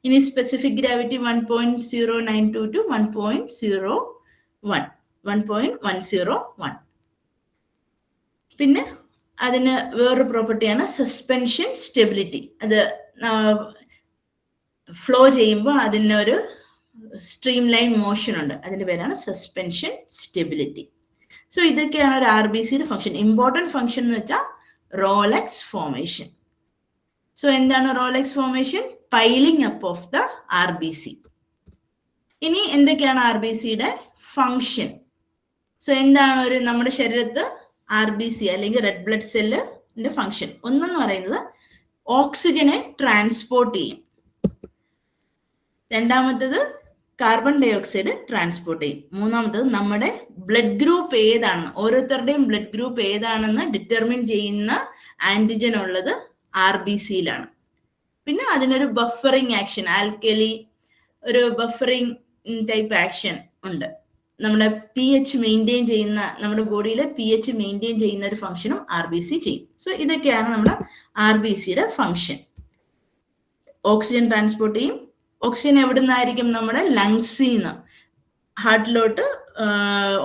ഇനി സ്പെസിഫിക് ഗ്രാവിറ്റി 1.092 to 1.101. പിന്നെ അതിന് വേറൊരു പ്രോപ്പർട്ടിയാണ് സസ്പെൻഷൻ സ്റ്റെബിലിറ്റി. അത് ഫ്ലോ ചെയ്യുമ്പോൾ അതിനൊരു സ്ട്രീം ലൈൻ മോഷൻ ഉണ്ട്, അതിന്റെ പേരാണ് സസ്പെൻഷൻ സ്റ്റെബിലിറ്റി. സോ ഇതൊക്കെയാണ് ഒരു ആർ ബി സിയുടെ ഫംഗ്ഷൻ. ഇമ്പോർട്ടൻറ്റ് ഫംഗ്ഷൻ എന്ന് വെച്ചാൽ റോലെക്സ് ഫോർമേഷൻ. സോ എന്താണ് rouleaux formation? Piling up of the R B C. ഇനി എന്തൊക്കെയാണ് ആർ ബി സിയുടെ ഫംഗ്ഷൻ? സോ എന്താണ് നമ്മുടെ ശരീരത്ത് ആർ ബി സി അല്ലെങ്കിൽ റെഡ് ബ്ലഡ് സെല്ലിന്റെ ഫംഗ്ഷൻ? ഒന്നെന്ന് പറയുന്നത് ഓക്സിജനെ ട്രാൻസ്പോർട്ട് ചെയ്യും. രണ്ടാമത്തേത് കാർബൺ ഡൈ ഓക്സൈഡ് ട്രാൻസ്പോർട്ട് ചെയ്യും. മൂന്നാമത്തത് നമ്മുടെ ബ്ലഡ് ഗ്രൂപ്പ് ഏതാണെന്ന്, ഓരോരുത്തരുടെയും ബ്ലഡ് ഗ്രൂപ്പ് ഏതാണെന്ന് ഡിറ്റർമിൻ ചെയ്യുന്ന ആന്റിജൻ ഉള്ളത് ആർ ബി സിയിലാണ്. പിന്നെ അതിനൊരു ബഫറിങ് ആക്ഷൻ, ആൽക്കലി ഒരു ബഫറിങ് ടൈപ്പ് ആക്ഷൻ ഉണ്ട്. നമ്മുടെ pH മെയിൻറ്റെയിൻ ചെയ്യുന്ന, നമ്മുടെ ബോഡിയിലെ pH മെയിൻറ്റെയിൻ ചെയ്യുന്ന ഒരു ഫംഗ്ഷനും ആർ ബി സി ചെയ്യും. സോ ഇതൊക്കെയാണ് നമ്മുടെ ആർ ബി സിയുടെ ഫംഗ്ഷൻ. ഓക്സിജൻ ട്രാൻസ്പോർട്ട് ചെയ്യും. ഓക്സിജൻ എവിടെ നിന്നായിരിക്കും? നമ്മുടെ ലങ്സിൽ നിന്ന് ഹാർട്ടിലോട്ട്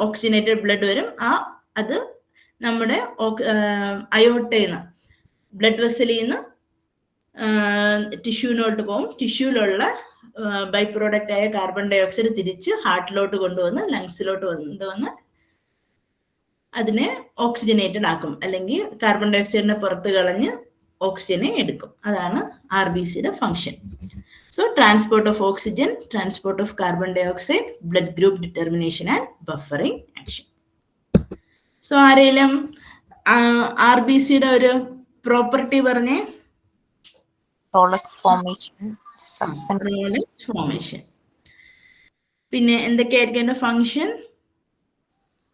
ഓക്സിജനേറ്റഡ് ബ്ലഡ് വരും. അത് നമ്മുടെ അയോട്ടയിൽ നിന്ന്, ബ്ലഡ് വെസലിൽ നിന്ന് ടിഷ്യൂവിനോട്ട് പോകും. ടിഷ്യൂവിലുള്ള ബൈ പ്രോഡക്റ്റ് ആയ കാർബൺ ഡൈ ഓക്സൈഡ് തിരിച്ച് ഹാർട്ടിലോട്ട് കൊണ്ടുവന്ന് ലങ്സിലോട്ട് കൊണ്ടുവന്ന് അതിനെ ഓക്സിജനേറ്റഡ് ആക്കും, അല്ലെങ്കിൽ കാർബൺ ഡൈ ഓക്സൈഡിനെ പുറത്ത് കളഞ്ഞ് ഓക്സിജനെ എടുക്കും. അതാണ് ആർ ബി സിയുടെ function. So transport of oxygen, transport of carbon dye oxide, blood group determination and buffering action. So ആരെങ്കിലും ആർ ബി സിയുടെ ഒരു പ്രോപ്പർട്ടി പറഞ്ഞേ? Rouleaux formation, formation. പിന്നെ എന്തൊക്കെയായിരിക്കും എന്റെ function?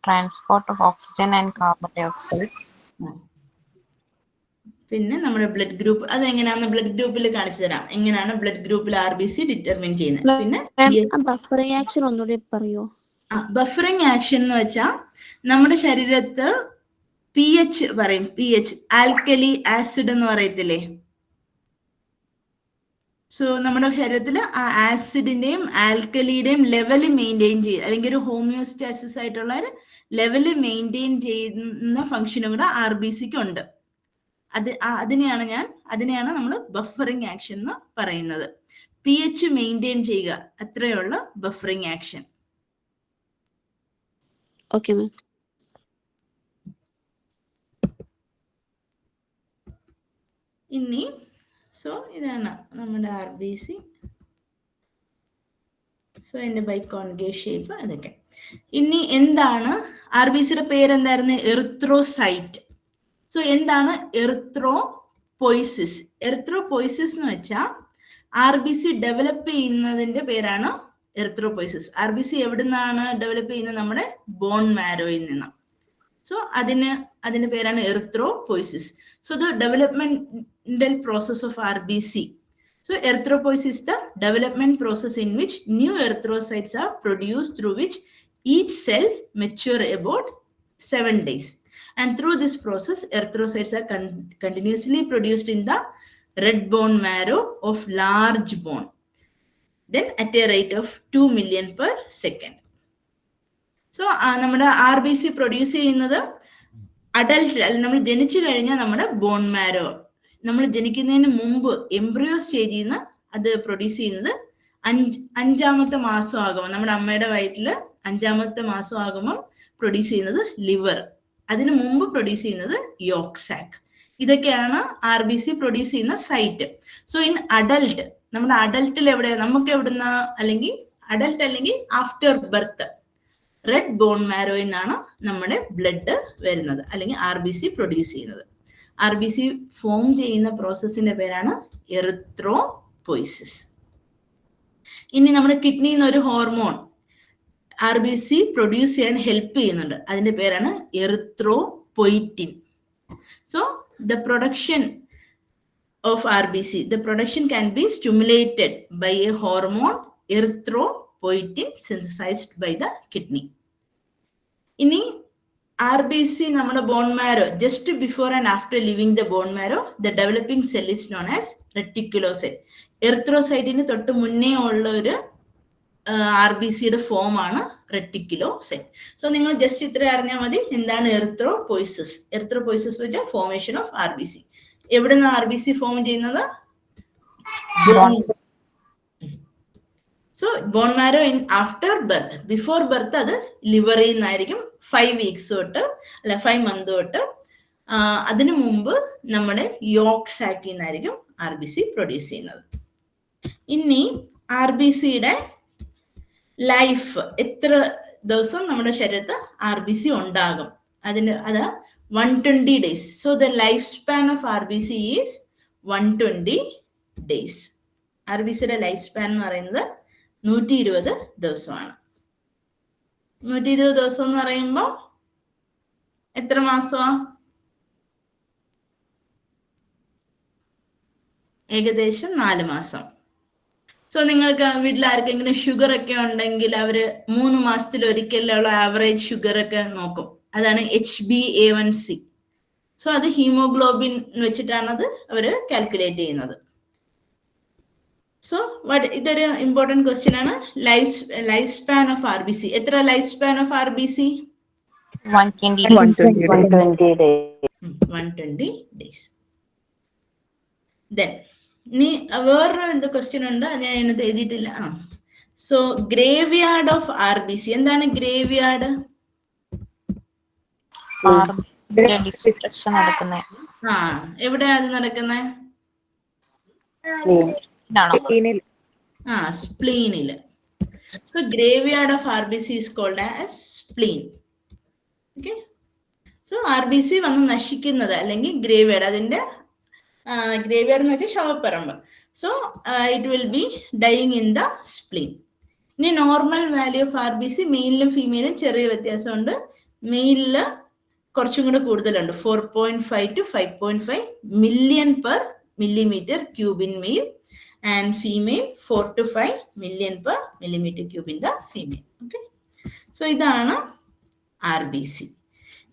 Transport of oxygen and carbon dye oxide. പിന്നെ നമ്മുടെ ബ്ലഡ് ഗ്രൂപ്പ്, അതെങ്ങനെയാണെന്ന് ബ്ലഡ് ഗ്രൂപ്പിൽ കാണിച്ചു തരാം, എങ്ങനെയാണ് ബ്ലഡ് ഗ്രൂപ്പിൽ ആർ ബി സി ഡിറ്റർമിൻ ചെയ്യുന്നത്. പിന്നെ ബഫറിംഗ് ആക്ഷൻ ഒന്നുകൂടി പറയോ? ബഫറിംഗ് ആക്ഷൻ എന്ന് വെച്ചാൽ നമ്മുടെ ശരീരത്ത് pH പറയും, pH ആൽക്കലി ആസിഡ് എന്ന് പറയത്തില്ലേ? സോ നമ്മുടെ ശരീരത്തിൽ ആ ആസിഡിന്റെയും ആൽക്കലിയുടെയും ലെവൽ മെയിൻറ്റെയിൻ ചെയ്യുക, അല്ലെങ്കിൽ ഒരു ഹോമിയോസ്റ്റാസിസ് ആയിട്ടുള്ള ഒരു ലെവൽ മെയിൻറ്റെയിൻ ചെയ്യുന്ന ഫംഗ്ഷനും കൂടെ ആർ ബി സിക്ക് ഉണ്ട്. അതിനെയാണ് നമ്മൾ ബഫറിംഗ് ആക്ഷൻ എന്ന് പറയുന്നത്. pH മെയിൻറ്റെയിൻ ചെയ്യുക, അത്രയുള്ള ബഫറിംഗ് ആക്ഷൻ. Okay ma'am. ഇനി സോ ഇതാണ് നമ്മുടെ ആർ ബി സി. സോ എൻ്റെ ബൈ കോൺകേവ് ഷേപ്പ് അതൊക്കെ. ഇനി എന്താണ് ആർ ബി സിയുടെ പേരെന്തായിരുന്നു? എറിത്രോസൈറ്റ്. സോ എന്താണ് എറിത്രോപോയിസിസ്? എറിത്രോപോയിസിസ് എന്ന് വെച്ചാൽ ആർ ബി സി ഡെവലപ്പ് ചെയ്യുന്നതിന്റെ പേരാണ് എറിത്രോപോയിസിസ്. ആർ ബി സി എവിടെ നിന്നാണ് ഡെവലപ്പ് ചെയ്യുന്നത്? നമ്മുടെ ബോൺ മാരോയിൽ നിന്ന്. സോ അതിന്റെ പേരാണ് erythropoiesis. So the developmental process of R B C. So erythropoiesis is the development process in which new erythrocytes are produced, through which each cell mature about 7 days. And through this process, erythrocytes are continuously produced in the red bone marrow of large bone, then at a rate of 2 million per second. So നമ്മുടെ ആർ ബി സി പ്രൊഡ്യൂസ് ചെയ്യുന്നത് അഡൽട്ട്, നമ്മൾ ജനിച്ചു കഴിഞ്ഞാൽ നമ്മുടെ ബോൺ മാരോ, നമ്മൾ ജനിക്കുന്നതിന് മുമ്പ് എംബ്രിയോ സ്റ്റേജിൽ നിന്ന് അത് പ്രൊഡ്യൂസ് ചെയ്യുന്നത് അഞ്ചാമത്തെ മാസം ആകുമ്പോൾ, നമ്മുടെ അമ്മയുടെ വയറ്റില് 5ാമത്തെ മാസം ആകുമ്പോൾ പ്രൊഡ്യൂസ് ചെയ്യുന്നത് ലിവർ. അതിനു മുമ്പ് പ്രൊഡ്യൂസ് ചെയ്യുന്നത് യോക്ക് സാക്ക്. ഇതൊക്കെയാണ് RBC പ്രൊഡ്യൂസ് ചെയ്യുന്ന സൈറ്റ്. സോ ഇൻ അഡൽട്ട്, നമ്മുടെ അഡൽട്ടിൽ എവിടെയാ, നമുക്ക് എവിടുന്ന, അല്ലെങ്കിൽ അഡൽട്ട് അല്ലെങ്കിൽ ആഫ്റ്റർ ബർത്ത് റെഡ് ബോൺ മാരോയിൽ നിന്നാണ് നമ്മുടെ ബ്ലഡ് വരുന്നത്, അല്ലെങ്കിൽ RBC പ്രൊഡ്യൂസ് ചെയ്യുന്നത്. RBC ഫോം ചെയ്യുന്ന പ്രോസസ്സിന്റെ പേരാണ് എറിത്രോപോയിസിസ്. ഇനി നമ്മുടെ കിഡ്നിയിൽ നിന്ന് ഒരു ഹോർമോൺ RBC പ്രൊഡ്യൂസ് ചെയ്യാൻ ഹെൽപ്പ് ചെയ്യുന്നുണ്ട്. അതിന്റെ പേരാണ് erythropoietin. So the production of RBC, the production can be stimulated by a hormone erythropoietin synthesized by the kidney. ഇനി RBC നമ്മുടെ bone marrow, just before and after leaving the bone marrow, the developing cell is known as reticulocyte. എറിത്രോസൈറ്റിന് തൊട്ട് മുന്നേ ഉള്ള ഒരു RBCയുടെ ഫോം ആണ് റെറ്റിക്കുലോസൈറ്റ്. സോ നിങ്ങൾ ജസ്റ്റ് ഇത്ര അറിഞ്ഞാൽ മതി എന്താണ് എറിത്രോപോയിസിസ്. എറിത്രോപോയിസിസ് വെച്ചാൽ ഫോർമേഷൻ ഓഫ് RBC. എവിടുന്ന RBC ഫോം ചെയ്യുന്നത്? So bone marrow in after birth. Before birth അത് ലിവറിൽ നിന്നായിരിക്കും 5 weeks തൊട്ട്, അല്ല 5 months തൊട്ട്. അതിനു മുമ്പ് നമ്മുടെ യോക്ക് സാക്കിൽ നിന്നായിരിക്കും RBC പ്രൊഡ്യൂസ് ചെയ്യുന്നത്. ഇനി RBCയുടെ ലൈഫ്, എത്ര ദിവസം നമ്മുടെ ശരീരത്ത് RBC ഉണ്ടാകും, അത് 120 days. So the life span of RBC is 120 days. RBCയുടെ ലൈഫ് സ്പാൻ എന്ന് പറയുന്നത് 120 ദിവസമാണ്. 120 ദിവസം എന്ന് പറയുമ്പോൾ എത്ര മാസമാണ്? ഏകദേശം 4 മാസം. സോ നിങ്ങൾക്ക് വീട്ടിൽ ആർക്കെങ്കിലും ഷുഗർ ഒക്കെ ഉണ്ടെങ്കിൽ അവര് 3 മാസത്തിൽ ഒരിക്കലുള്ള ആവറേജ് ഷുഗർ ഒക്കെ നോക്കും. അതാണ് HbA1c. സോ അത് ഹീമോഗ്ലോബിൻ വെച്ചിട്ടാണ് അത് അവര് കാൽക്കുലേറ്റ് ചെയ്യുന്നത്. സോ ഇതൊരു ഇമ്പോർട്ടന്റ് ക്വസ്റ്റ്യൻ ആണ്. Life span of RBC. എത്ര life span of RBC? 120 days. Then ഇനി വേറൊരു എന്തോ ക്വസ്റ്റ്യൻ ഉണ്ട്, അത് ഞാൻ ഇതിനകത്ത് എഴുതിയിട്ടില്ല. So graveyard of RBC. എന്താണ് ഗ്രേവ്യാർഡ്? എവിടെയാ അത് നടക്കുന്നത്? സ്പ്ലീനില്. So graveyard of RBC is called as spleen. Okay. So RBC വന്ന് നശിക്കുന്നത് അല്ലെങ്കിൽ ഗ്രേവ്യാർഡ്, അതിന്റെ ഗ്രേവ്യാർഡ് എന്ന് വെച്ചാൽ ശവപ്പറമ്പ്. So it will be dying in the spleen. ഇനി നോർമൽ വാല്യൂ ഓഫ് RBC മെയിലിലും ഫീമെയിലും ചെറിയ വ്യത്യാസമുണ്ട്. മെയിലില് കുറച്ചും കൂടെ കൂടുതലുണ്ട്, 4.5 to 5.5 million per millimeter cube in male and female 4 to 5 million per millimeter cube in the female. Okay. So ഇതാണ് RBC.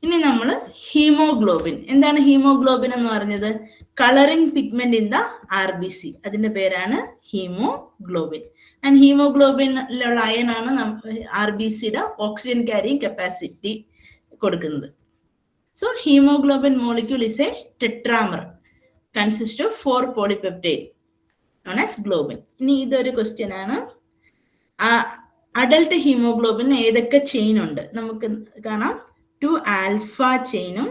ഇനി നമ്മൾ ഹീമോഗ്ലോബിൻ. എന്താണ് ഹീമോഗ്ലോബിൻ എന്ന് പറഞ്ഞത്? Colouring pigment in the RBC. അതിന്റെ പേരാണ് ഹീമോഗ്ലോബിൻ. ആൻഡ് ഹീമോഗ്ലോബിനിലുള്ള അയൺ ആണ് RBCയുടെ ഓക്സിജൻ ക്യാരിയിങ് കപ്പാസിറ്റി കൊടുക്കുന്നത്. So haemoglobin molecule is A tetramer consist of 4 polypeptide known as globin. ഇനി ഇതൊരു ക്വസ്റ്റ്യൻ ആണ്. അഡൽട്ട് ഹീമോഗ്ലോബിൻ ഏതൊക്കെ ചെയിൻ ഉണ്ട്? നമുക്ക് കാണാം. 2 ആൽഫ ചെയിനും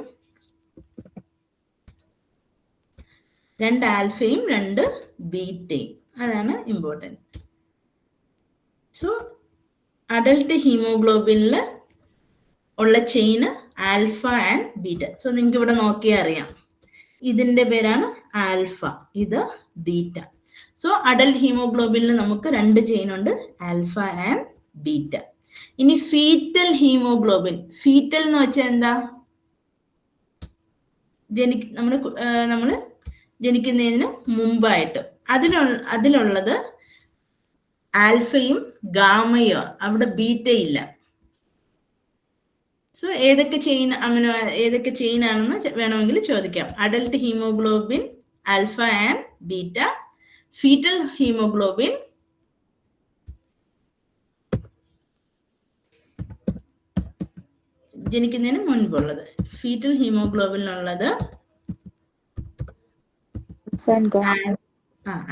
2 ആൽഫയും 2 ബീറ്റയും. അതാണ് ഇമ്പോർട്ടൻറ്റ്. സോ അഡൽട്ട് ഹീമോഗ്ലോബിനിൽ ഉള്ള ചെയിന് ആൽഫ ആൻഡ് ബീറ്റ. സോ നിങ്ങൾക്ക് ഇവിടെ നോക്കിയാൽ അറിയാം, ഇതിന്റെ പേരാണ് ആൽഫ, ഇത് ബീറ്റ. സോ അഡൽട്ട് ഹീമോഗ്ലോബിനിൽ നമുക്ക് 2 ചെയിൻ ഉണ്ട്, ആൽഫ ആൻഡ് ബീറ്റ. ഇനി ഫീറ്റൽ ഹീമോഗ്ലോബിൻ. ഫീറ്റൽ എന്ന് വെച്ചാൽ എന്താ? നമ്മള് ജനിക്കുന്നതിന് മുമ്പായിട്ട്. അതിലുള്ളത് ആൽഫയും ഗാമയോ, അവിടെ ബീറ്റ ഇല്ല. സോ ഏതൊക്കെ ചെയിൻ ആണെന്ന് വേണമെങ്കിൽ ചോദിക്കാം. Adult haemoglobin alpha and beta. Foetal haemoglobin ജനിക്കുന്നതിന് മുൻപുള്ളത്. ഫീറ്റൽ ഹീമോഗ്ലോബിനുള്ളത്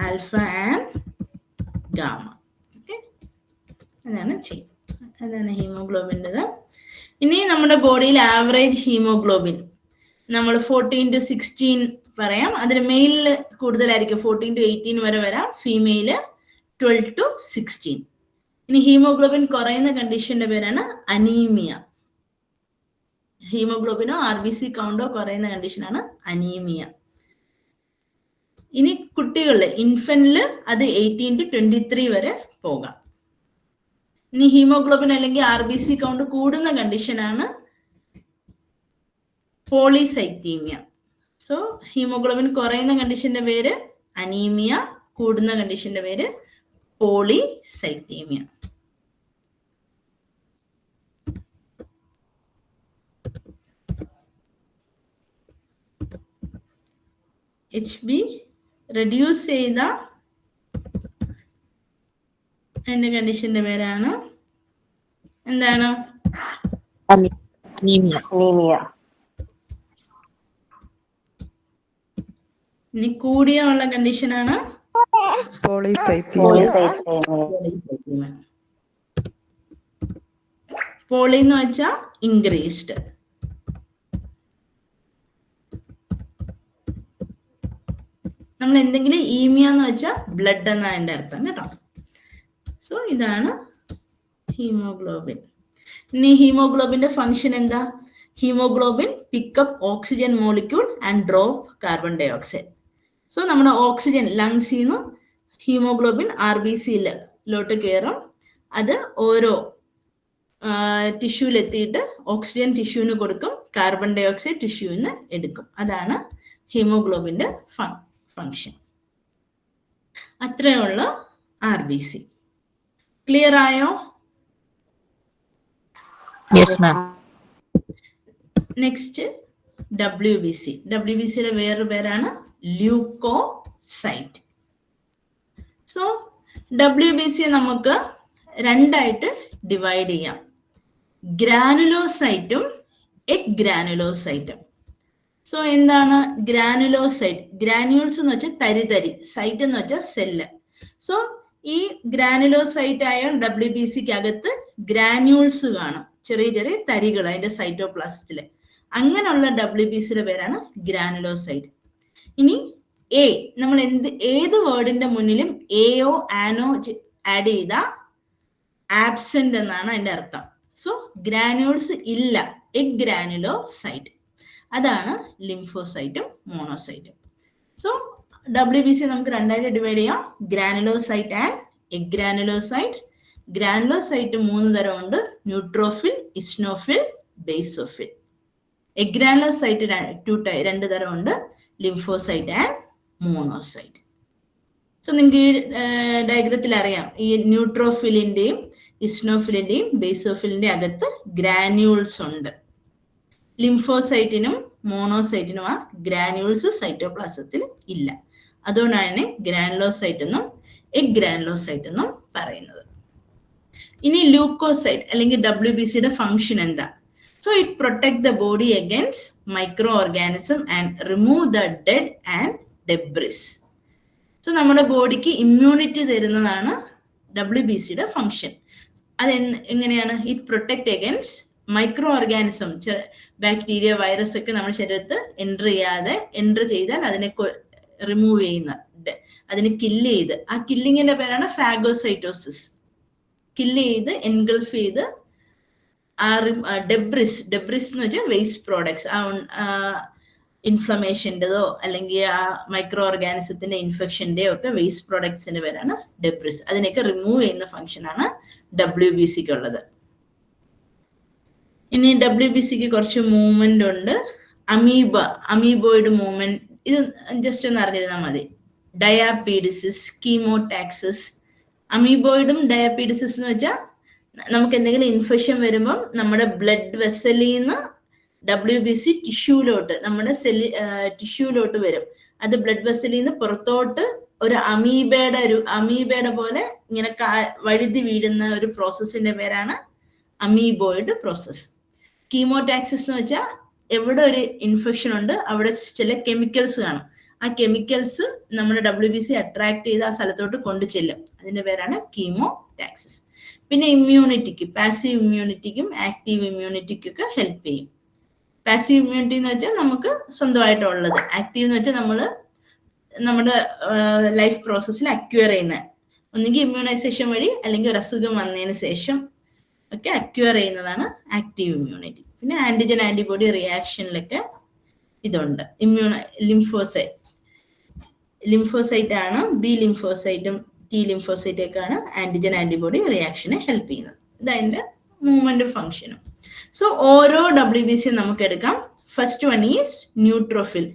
ആൽഫ ആൻഡ് ഗാമ. ഓക്കെ, അതാണ് അതാണ് ഹീമോഗ്ലോബിൻ്റെത്. ഇനി നമ്മുടെ ബോഡിയിൽ ആവറേജ് ഹീമോഗ്ലോബിൻ നമ്മൾ 14-16 പറയാം. അതിൽ മെയിലിൽ കൂടുതലായിരിക്കും, 14-18 വരെ വരാം, ഫീമെയില് 12-16. ഇനി ഹീമോഗ്ലോബിൻ കുറയുന്ന കണ്ടീഷന്റെ പേരാണ് അനീമിയ. ഹീമോഗ്ലോബിനോ RBC കൗണ്ടോ കുറയുന്ന കണ്ടീഷനാണ് അനീമിയ. ഇനി കുട്ടികളില് ഇൻഫന്റില് അത് 18-23 വരെ പോകാം. ഇനി ഹീമോഗ്ലോബിൻ അല്ലെങ്കിൽ RBC കൗണ്ട് കൂടുന്ന കണ്ടീഷനാണ് പോളിസൈത്തീമിയ. സോ ഹീമോഗ്ലോബിൻ കുറയുന്ന കണ്ടീഷന്റെ പേര് അനീമിയ, കൂടുന്ന കണ്ടീഷന്റെ പേര് പോളിസൈത്തീമിയ. HB റെഡ്യൂസ് ചെയ്ത അതിന്റെ കണ്ടീഷന്റെ പേരാണ് എന്താണ്? അനീമിയ. ഇനി കൂടിയ ഉള്ള കണ്ടീഷനാണ് പോളിസൈത്തീമിയ. പോളി എന്ന് വെച്ചാൽ ഇൻക്രീസ്ഡ്. നമ്മൾ എന്തെങ്കിലും ഈമിയ എന്ന് വെച്ചാൽ ബ്ലഡ് എന്നാണ് അതിന്റെ അർത്ഥം കേട്ടോ. സോ ഇതാണ് ഹീമോഗ്ലോബിൻ. ഇനി ഹീമോഗ്ലോബിന്റെ ഫംഗ്ഷൻ എന്താ? Haemoglobin pick up oxygen molecule and drop carbon dye oxide. So നമ്മുടെ ഓക്സിജൻ ലങ്സിൽ നിന്നും ഹീമോഗ്ലോബിൻ RBCയിലോട്ട് കയറും. അത് ഓരോ ടിഷ്യൂലെത്തിയിട്ട് ഓക്സിജൻ ടിഷ്യൂവിന് കൊടുക്കും, കാർബൺ ഡൈ ഓക്സൈഡ് ടിഷ്യൂവിന് എടുക്കും. അതാണ് ഹീമോഗ്ലോബിന്റെ ഫംഗ്ഷൻ. അത്രയുള്ള RBC. ക്ലിയർ ആയോ? Yes ma'am. Next WBC. WBCയുടെ വേറൊരു പേരാണ് ല്യൂക്കോസൈറ്റ്. സോ WBC നമുക്ക് രണ്ടായിട്ട് ഡിവൈഡ് ചെയ്യാം, ഗ്രാനുലോസൈറ്റും എഗ്രാനുലോസൈറ്റും. സോ എന്താണ് ഗ്രാനുലോസൈറ്റ്? ഗ്രാന്യൂൾസ് എന്ന് വെച്ചാൽ തരി, സൈറ്റ് എന്ന് വെച്ചാൽ സെല്ല്. സോ ഈ ഗ്രാനുലോസൈറ്റ് ആയ WBCക്ക് അകത്ത് ഗ്രാന്യൂൾസ് കാണും, ചെറിയ ചെറിയ തരികൾ അതിന്റെ സൈറ്റോപ്ലാസത്തില്. അങ്ങനെയുള്ള WBCയുടെ പേരാണ് ഗ്രാനുലോസൈറ്റ്. ഇനി നമ്മൾ ഏത് വേർഡിന്റെ മുന്നിലും AO ആനോ ആഡ് ചെയ്ത ആബ്സെന്റ് എന്നാണ് അതിന്റെ അർത്ഥം. സോ ഗ്രാന്യൂൾസ് ഇല്ല, എഗ്രാനുലോസൈറ്റ്. അതാണ് ലിംഫോസൈറ്റും മോണോസൈറ്റും. സോ WBC നമുക്ക് രണ്ടായിട്ട് ഡിവൈഡ് ചെയ്യാം, ഗ്രാനുലോസൈറ്റ് ആൻഡ് എഗ്രാനുലോസൈറ്റ്. ഗ്രാനുലോസൈറ്റ് 3 തരമുണ്ട്, ന്യൂട്രോഫിൽ, ഇസ്നോഫിൽ, ബേസോഫിൽ. എഗ്രാനുലോസൈറ്റ് 2 തരമുണ്ട്, ലിംഫോസൈറ്റ് ആൻഡ് മോണോസൈറ്റ്. സോ നിങ്ങൾക്ക് ഈ ഡയഗ്രത്തിൽ അറിയാം, ഈ ന്യൂട്രോഫിലിന്റെയും ഇസ്നോഫിലിന്റെയും ബേസോഫിലിന്റെയും അകത്ത് ഗ്രാന്യൂൾസ് ഉണ്ട്. ലിംഫോസൈറ്റിനും മോണോസൈറ്റിനും ആ ഗ്രാന്യൂൾസ് സൈറ്റോപ്ലാസത്തിൽ ഇല്ല. അതുകൊണ്ടാണ് ഗ്രാനുലോസൈറ്റ് എന്നും എഗ്രാനുലോസൈറ്റ് എന്നും പറയുന്നത്. ഇനി ലൂക്കോസൈറ്റ് അല്ലെങ്കിൽ WBCയുടെ ഫംഗ്ഷൻ എന്താ? So it protect the body against micro organism and remove the dead and debris. So നമ്മുടെ ബോഡിക്ക് ഇമ്മ്യൂണിറ്റി തരുന്നതാണ് WBCയുടെ ഫംഗ്ഷൻ. അത് എങ്ങനെയാണ്? It protect against micro organism, bacteria, virus ഒക്കെ നമ്മുടെ ശരീരത്ത് എൻ്റർ ചെയ്താൽ അതിനെ റിമൂവ് ചെയ്യുന്ന, അതിനെ കില്ല് ചെയ്ത്, ആ കില്ലിങ്ങിന്റെ പേരാണ് ഫാഗോസൈറ്റോസിസ്. കില്ല് ചെയ്ത് എൻഗൾഫ് ചെയ്ത് ആ ഡെബ്രിസ് എന്ന് വെച്ചാൽ വേസ്റ്റ് പ്രോഡക്ട്സ്, ഇൻഫ്ലമേഷൻ്റെതോ അല്ലെങ്കിൽ ആ മൈക്രോ ഓർഗാനിസത്തിന്റെ ഇൻഫെക്ഷൻ്റെയോ ഒക്കെ വേസ്റ്റ് പ്രോഡക്ട്സിന്റെ പേരാണ് ഡെബ്രിസ്. അതിനെയൊക്കെ റിമൂവ് ചെയ്യുന്ന ഫംഗ്ഷനാണ് WBCക്ക് ഉള്ളത്. ഇനി WBCക്ക് കുറച്ച് മൂവ്മെന്റ് ഉണ്ട്. അമീബോയിഡ് മൂവ്മെന്റ്, ഇത് ജസ്റ്റ് ഒന്ന് അറിഞ്ഞിരുന്നാൽ മതി. ഡയാപീഡിസിസ്, കീമോടാക്സിസ്. അമീബോയിഡും ഡയാപീഡിസിസ് എന്ന് വെച്ചാൽ നമുക്ക് എന്തെങ്കിലും ഇൻഫെക്ഷൻ വരുമ്പം നമ്മുടെ ബ്ലഡ് വെസലിൽ നിന്ന് WBC ടിഷ്യൂലോട്ട്, നമ്മുടെ ടിഷ്യൂലോട്ട് വരും. അത് ബ്ലഡ് വെസലിൽ നിന്ന് പുറത്തോട്ട് ഒരു അമീബയുടെ പോലെ ഇങ്ങനെ വഴുതി വീഴുന്ന ഒരു പ്രോസസ്സിന്റെ പേരാണ് അമീബോയിഡ് പ്രോസസ്. കീമോടാക്സിസ് എന്ന് വെച്ചാൽ എവിടെ ഒരു ഇൻഫെക്ഷൻ ഉണ്ട് അവിടെ ചില കെമിക്കൽസ് കാണും, ആ കെമിക്കൽസ് നമ്മുടെ WBC അട്രാക്ട് ചെയ്ത് ആ സ്ഥലത്തോട്ട് കൊണ്ടു ചെല്ലും. അതിന്റെ പേരാണ് കീമോടാക്സിസ്. പിന്നെ ഇമ്മ്യൂണിറ്റിക്ക്, പാസീവ് ഇമ്മ്യൂണിറ്റിക്കും ആക്റ്റീവ് ഇമ്മ്യൂണിറ്റിക്കും ഒക്കെ ഹെൽപ്പ് ചെയ്യും. പാസീവ് ഇമ്മ്യൂണിറ്റി എന്ന് വെച്ചാൽ നമുക്ക് സ്വന്തമായിട്ടുള്ളത്, ആക്റ്റീവ് എന്ന് വെച്ചാൽ നമ്മൾ നമ്മുടെ ലൈഫ് പ്രോസസ്സിൽ അക്വയർ ചെയ്യുന്ന, ഒന്നുകിൽ ഇമ്മ്യൂണൈസേഷൻ വഴി അല്ലെങ്കിൽ ഒരു അസുഖം വന്നതിന് ശേഷം ഒക്കെ അക്വയർ ചെയ്യുന്നതാണ് ആക്റ്റീവ് ഇമ്മ്യൂണിറ്റി. പിന്നെ ആന്റിജൻ ആന്റിബോഡി റിയാക്ഷനിലൊക്കെ ഇതുണ്ട്. ലിംഫോസൈറ്റ് ആണ്, ബി ലിംഫോസൈറ്റും ടി ലിംഫോസൈറ്റ് ഒക്കെയാണ് ആന്റിജൻ ആന്റിബോഡി റിയാക്ഷനെ ഹെൽപ്പ് ചെയ്യുന്നത്. ഇതതിന്റെ മൂവ്മെന്റ് ഫംഗ്ഷനും. സോ ഓരോ WBC നമുക്ക് എടുക്കാം. First one is neutrophil.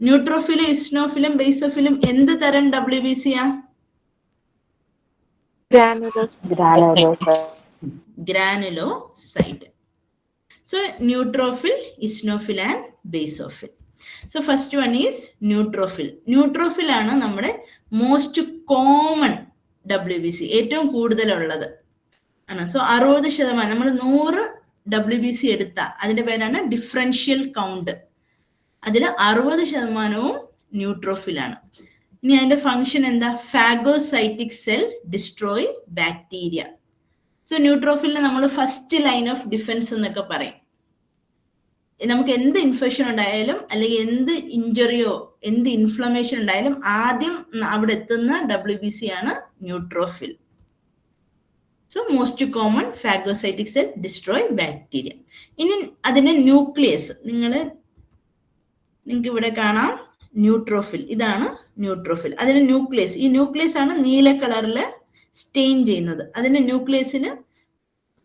ന്യൂട്രോഫിലും ഇസ്നോഫിലും ബേസോഫിലും എന്ത് തരം WBC ആ? Granulocyte. So neutrophil, eosinophil and basophil. So first one is neutrophil. Neutrophil ആണ് നമ്മുടെ മോസ്റ്റ് കോമൺ WBC, ഏറ്റവും കൂടുതലുള്ളത് ആണ്. സോ 60%, നമ്മൾ 100 WBC എടുത്താൽ അതിന്റെ പേരാണ് ഡിഫറൻഷ്യൽ കൗണ്ട്. അതിൽ 60% ന്യൂട്രോഫിൽ ആണ്. ഇനി അതിന്റെ ഫംഗ്ഷൻ എന്താ? Phagocytic cell destroy bacteria. So ന്യൂട്രോഫിലിനെ നമ്മൾ ഫസ്റ്റ് ലൈൻ ഓഫ് ഡിഫൻസ് എന്നൊക്കെ പറയും. നമുക്ക് എന്ത് ഇൻഫെക്ഷൻ ഉണ്ടായാലും അല്ലെങ്കിൽ എന്ത് ഇഞ്ചറിയോ എന്ത് ഇൻഫ്ലമേഷൻ ഉണ്ടായാലും ആദ്യം അവിടെ എത്തുന്ന WBC ആണ് neutrophil. So most common phagocytic cell destroy bacteria. ഇനി അതിന്റെ ന്യൂക്ലിയസ് നിങ്ങൾക്ക് ഇവിടെ കാണാം. ന്യൂട്രോഫിൽ, ഇതാണ് ന്യൂട്രോഫിൽ. അതിന്റെ ന്യൂക്ലിയസ്, ഈ ന്യൂക്ലിയസ് ആണ് നീല കളറിൽ സ്റ്റെയിൻ ചെയ്യുന്നത്. അതിന്റെ ന്യൂക്ലിയസിന്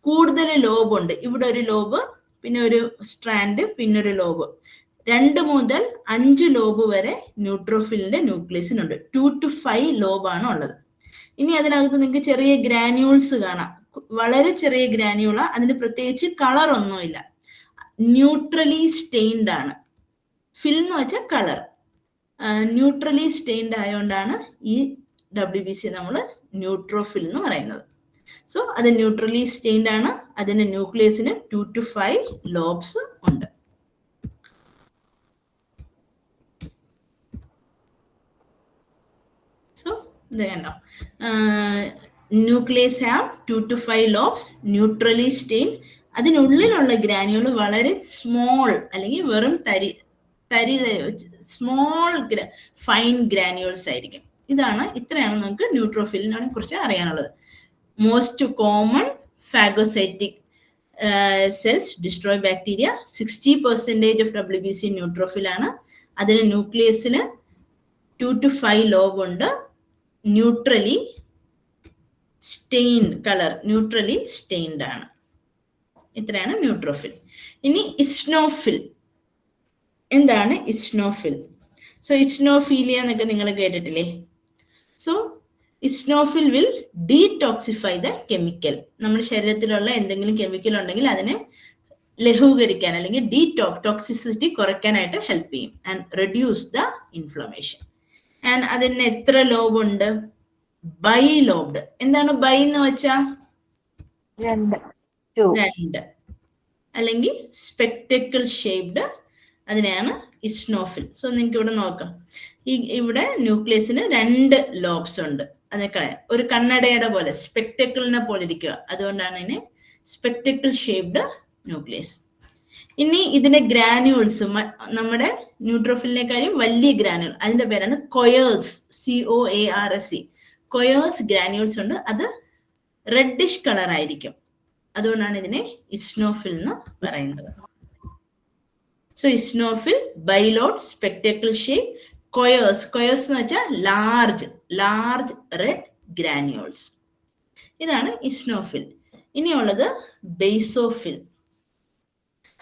കൂടുതൽ ലോബ് ഉണ്ട്. ഇവിടെ ഒരു ലോബ്, പിന്നെ ഒരു സ്ട്രാൻഡ്, പിന്നെ ഒരു ലോബ്. 2 മുതൽ 5 ലോബ് വരെ ന്യൂട്രോഫിലിന്റെ ന്യൂക്ലിയസിനുണ്ട്. 2 to 5 ലോബാണ് ഉള്ളത്. ഇനി അതിനകത്ത് നിങ്ങൾക്ക് ചെറിയ ഗ്രാന്യൂൾസ് കാണാം, വളരെ ചെറിയ ഗ്രാന്യൂള. അതിന് പ്രത്യേകിച്ച് കളർ ഒന്നുമില്ല, ന്യൂട്രലി സ്റ്റെയിൻഡ് ആണ്. ഫിൽ എന്ന് വെച്ചാൽ കളർ, ന്യൂട്രലി സ്റ്റെയിൻഡ് ആയതുകൊണ്ടാണ് ഈ WBC നമ്മൾ ന്യൂട്രോഫിൽ എന്ന് പറയുന്നത്. സോ അത് ന്യൂട്രലി സ്റ്റെയിൻഡ് ആണ്. അതിന്റെ ന്യൂക്ലിയസിന് 2 to 5 ലോബ്സ് ഉണ്ട്. സോ ഇത് കണ്ടോ, nucleus have 2 to 5 lobes, neutrally stained. അതിനുള്ളിലുള്ള ഗ്രാന്യൂൾ വളരെ സ്മോൾ അല്ലെങ്കിൽ വെറും തരി സ്മോൾ ഫൈൻ ഗ്രാന്യൂൾസ് ആയിരിക്കും. ഇത്രയാണ് നമുക്ക് ന്യൂട്രോഫിലിനെ കുറിച്ച് അറിയാനുള്ളത്. Most common phagocytic cells destroy bacteria. 60% of WBC neutrophil ആണ്. അതിന് ന്യൂക്ലിയസിന് 2 to 5 ലോബ് ഉണ്ട്. Neutrally stained colour, neutrally stained ആണ്. ഇത്രയാണ് ന്യൂട്രോഫിൽ. ഇനി ഇസ്നോഫിൽ. എന്താണ് ഇസ്നോഫിൽ? സോ ഇസ്നോഫീലിയ എന്നൊക്കെ നിങ്ങൾ കേട്ടിട്ടില്ലേ? So eosinophil will detoxify the chemical. നമ്മുടെ ശരീരത്തിലുള്ള എന്തെങ്കിലും കെമിക്കൽ ഉണ്ടെങ്കിൽ അതിനെ ലഘൂകരിക്കാൻ അല്ലെങ്കിൽ ടോക്സിസിറ്റി കുറയ്ക്കാനായിട്ട് ഹെൽപ്പ് ചെയ്യും. And reduce the inflammation. And അതിന് എത്ര ലോബ് ഉണ്ട്? By lobed. എന്താണ് ബൈ എന്ന് വെച്ചാ? 2 അല്ലെങ്കിൽ സ്പെക്ടക്കിൾ ഷേപ്ഡ്. അതിനെയാണ് ഇസ്നോഫിൽ. സോ നിങ്ങൾക്ക് ഇവിടെ നോക്കാം, ഇവിടെ ന്യൂക്ലിയസിന് 2 ലോബ്സ് ഉണ്ട്. അതൊക്കെ ഒരു കണ്ണടയുടെ പോലെ സ്പെക്ടക്കിളിനെ പോലെ ഇരിക്കുക. അതുകൊണ്ടാണ് ഇതിനെ സ്പെക്ടക്കിൾ ഷേപ്ഡ് ന്യൂക്ലിയസ്. ഇനി ഇതിന്റെ ഗ്രാന്യൂൾസ്, നമ്മുടെ ന്യൂട്രോഫിലിനെക്കാളും വലിയ ഗ്രാന്യൂൾ, അതിന്റെ പേരാണ് കൊയേഴ്സ്, COARS. കൊയേഴ്സ് ഗ്രാന്യൂൾസ് ഉണ്ട്. അത് റെഡിഷ് കളർ ആയിരിക്കും. അതുകൊണ്ടാണ് ഇതിനെ ഇസ്നോഫിൽ എന്ന് പറയുന്നത്. സോ ഇസ്നോഫിൽ, ബൈലോഡ്, സ്പെക്ടക്കിൾ ഷേപ്പ്, കൊയേഴ്സ് എന്ന് വെച്ചാൽ ലാർജ് റെഡ് ഗ്രാന്യൂൾസ്. ഇതാണ് ഇസ്നോഫിൽ. ഇനിയുള്ളത് ബേസോഫിൽ.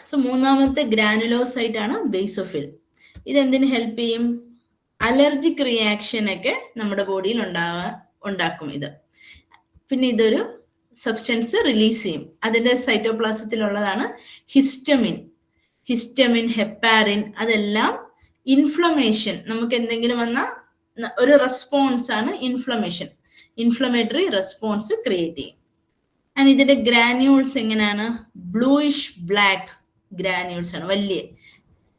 സോ മൂന്നാമത്തെ ഗ്രാനുലോസൈറ്റ് ആണ് ബേസോഫിൽ. ഇതെന്തിന് ഹെൽപ്പ് ചെയ്യും? അലർജിക് റിയാക്ഷൻ ഒക്കെ നമ്മുടെ ബോഡിയിൽ ഉണ്ടാക്കും ഇത്. പിന്നെ ഇതൊരു സബ്സ്റ്റൻസ് റിലീസ് ചെയ്യും. അതിന്റെ സൈറ്റോപ്ലാസത്തിലുള്ളതാണ് ഹിസ്റ്റമിൻ, ഹെപ്പാരിൻ. അതെല്ലാം ഇൻഫ്ലമേഷൻ, നമുക്ക് എന്തെങ്കിലും വന്ന ഒരു റെസ്പോൺസ് ആണ് ഇൻഫ്ലമേഷൻ. ഇൻഫ്ലമേറ്ററി റെസ്പോൺസ് ക്രിയേറ്റ് ചെയ്യും. ആൻഡ് ഇതിന്റെ ഗ്രാന്യൂൾസ് എങ്ങനെയാണ്? ബ്ലൂയിഷ് ബ്ലാക്ക് ഗ്രാന്യൂൾസ് ആണ്, വലിയ.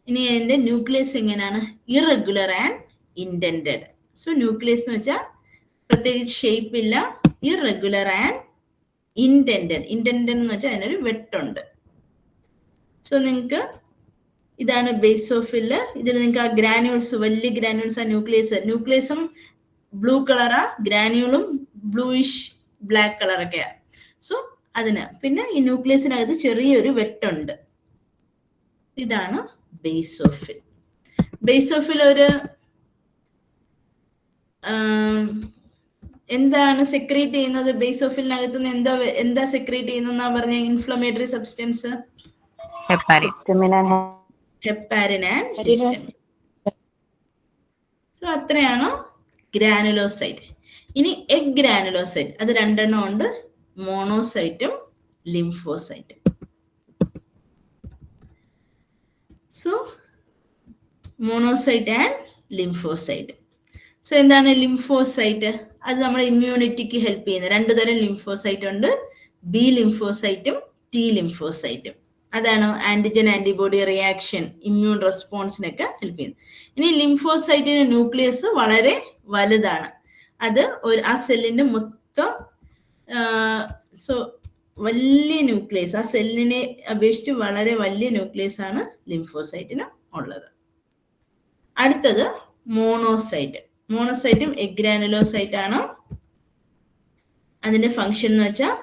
ഇനി അതിന്റെ ന്യൂക്ലിയസ് എങ്ങനെയാണ്? Irregular and indented. So nucleus എന്ന് വെച്ചാൽ പ്രത്യേകിച്ച് ഷേപ്പ് ഇല്ല, ഇറഗുലർ ആൻഡ് ഇൻഡന്റഡ്. ഇൻഡന്റഡ് എന്ന് വെച്ചാൽ അതിനൊരു വെട്ടുണ്ട്. സോ നിങ്ങൾക്ക് ഇതാണ് ബേസോഫില്. ഇതിൽ നിങ്ങൾക്ക് ആ ഗ്രാനുൾസ്, വലിയ ഗ്രാനുൾസ്, ആ ന്യൂക്ലിയസും ബ്ലൂ കളറാ, ഗ്രാനുകളും ബ്ലൂയിഷ് ബ്ലാക്ക് കളറൊക്കെയാ. സോ അതിന് പിന്നെ ഈ ന്യൂക്ലിയസിനകത്ത് ചെറിയൊരു വെട്ടുണ്ട്. ഇതാണ് ബേസോഫിൽ. ബേസോഫിൽ ഒരു എന്താണ് സെക്രീറ്റ് ചെയ്യുന്നത്? ബേസോഫിലിനകത്ത് നിന്ന് എന്താ സെക്രീറ്റ് ചെയ്യുന്ന പറഞ്ഞ inflammatory substance? Heparin and histamine. So അത്രയാണ് ഗ്രാനുലോസൈറ്റ്. ഇനി എഗ് ഗ്രാനുലോസൈറ്റ്, അത് രണ്ടെണ്ണം ഉണ്ട്, മോണോസൈറ്റും ലിംഫോസൈറ്റും. So monocyte and lymphocyte. So എന്താണ് ലിംഫോസൈറ്റ്? അത് നമ്മുടെ ഇമ്മ്യൂണിറ്റിക്ക് ഹെൽപ്പ് ചെയ്യുന്ന രണ്ടു തരം ലിംഫോസൈറ്റ് ഉണ്ട്, ബി ലിംഫോസൈറ്റും ടി ലിംഫോസൈറ്റും. അതാണ് ആന്റിജൻ ആന്റിബോഡി റിയാക്ഷൻ, ഇമ്മ്യൂൺ റെസ്പോൺസിനൊക്കെ ഹെൽപ്പ് ചെയ്യുന്നത്. ഇനി ലിംഫോസൈറ്റിന്റെ ന്യൂക്ലിയസ് വളരെ വലുതാണ്. അത് ആ സെല്ലിന്റെ മൊത്തം വലിയ ന്യൂക്ലിയസ്, ആ സെല്ലിനെ അപേക്ഷിച്ച് വളരെ വലിയ ന്യൂക്ലിയസ് ആണ് ലിംഫോസൈറ്റിന് ഉള്ളത്. അടുത്തത് മോണോസൈറ്റ്. മോണോസൈറ്റും എഗ് ഗ്രാനുലോസൈറ്റ് ആണ്. അതിന്റെ ഫങ്ഷൻ എന്ന് വെച്ചാൽ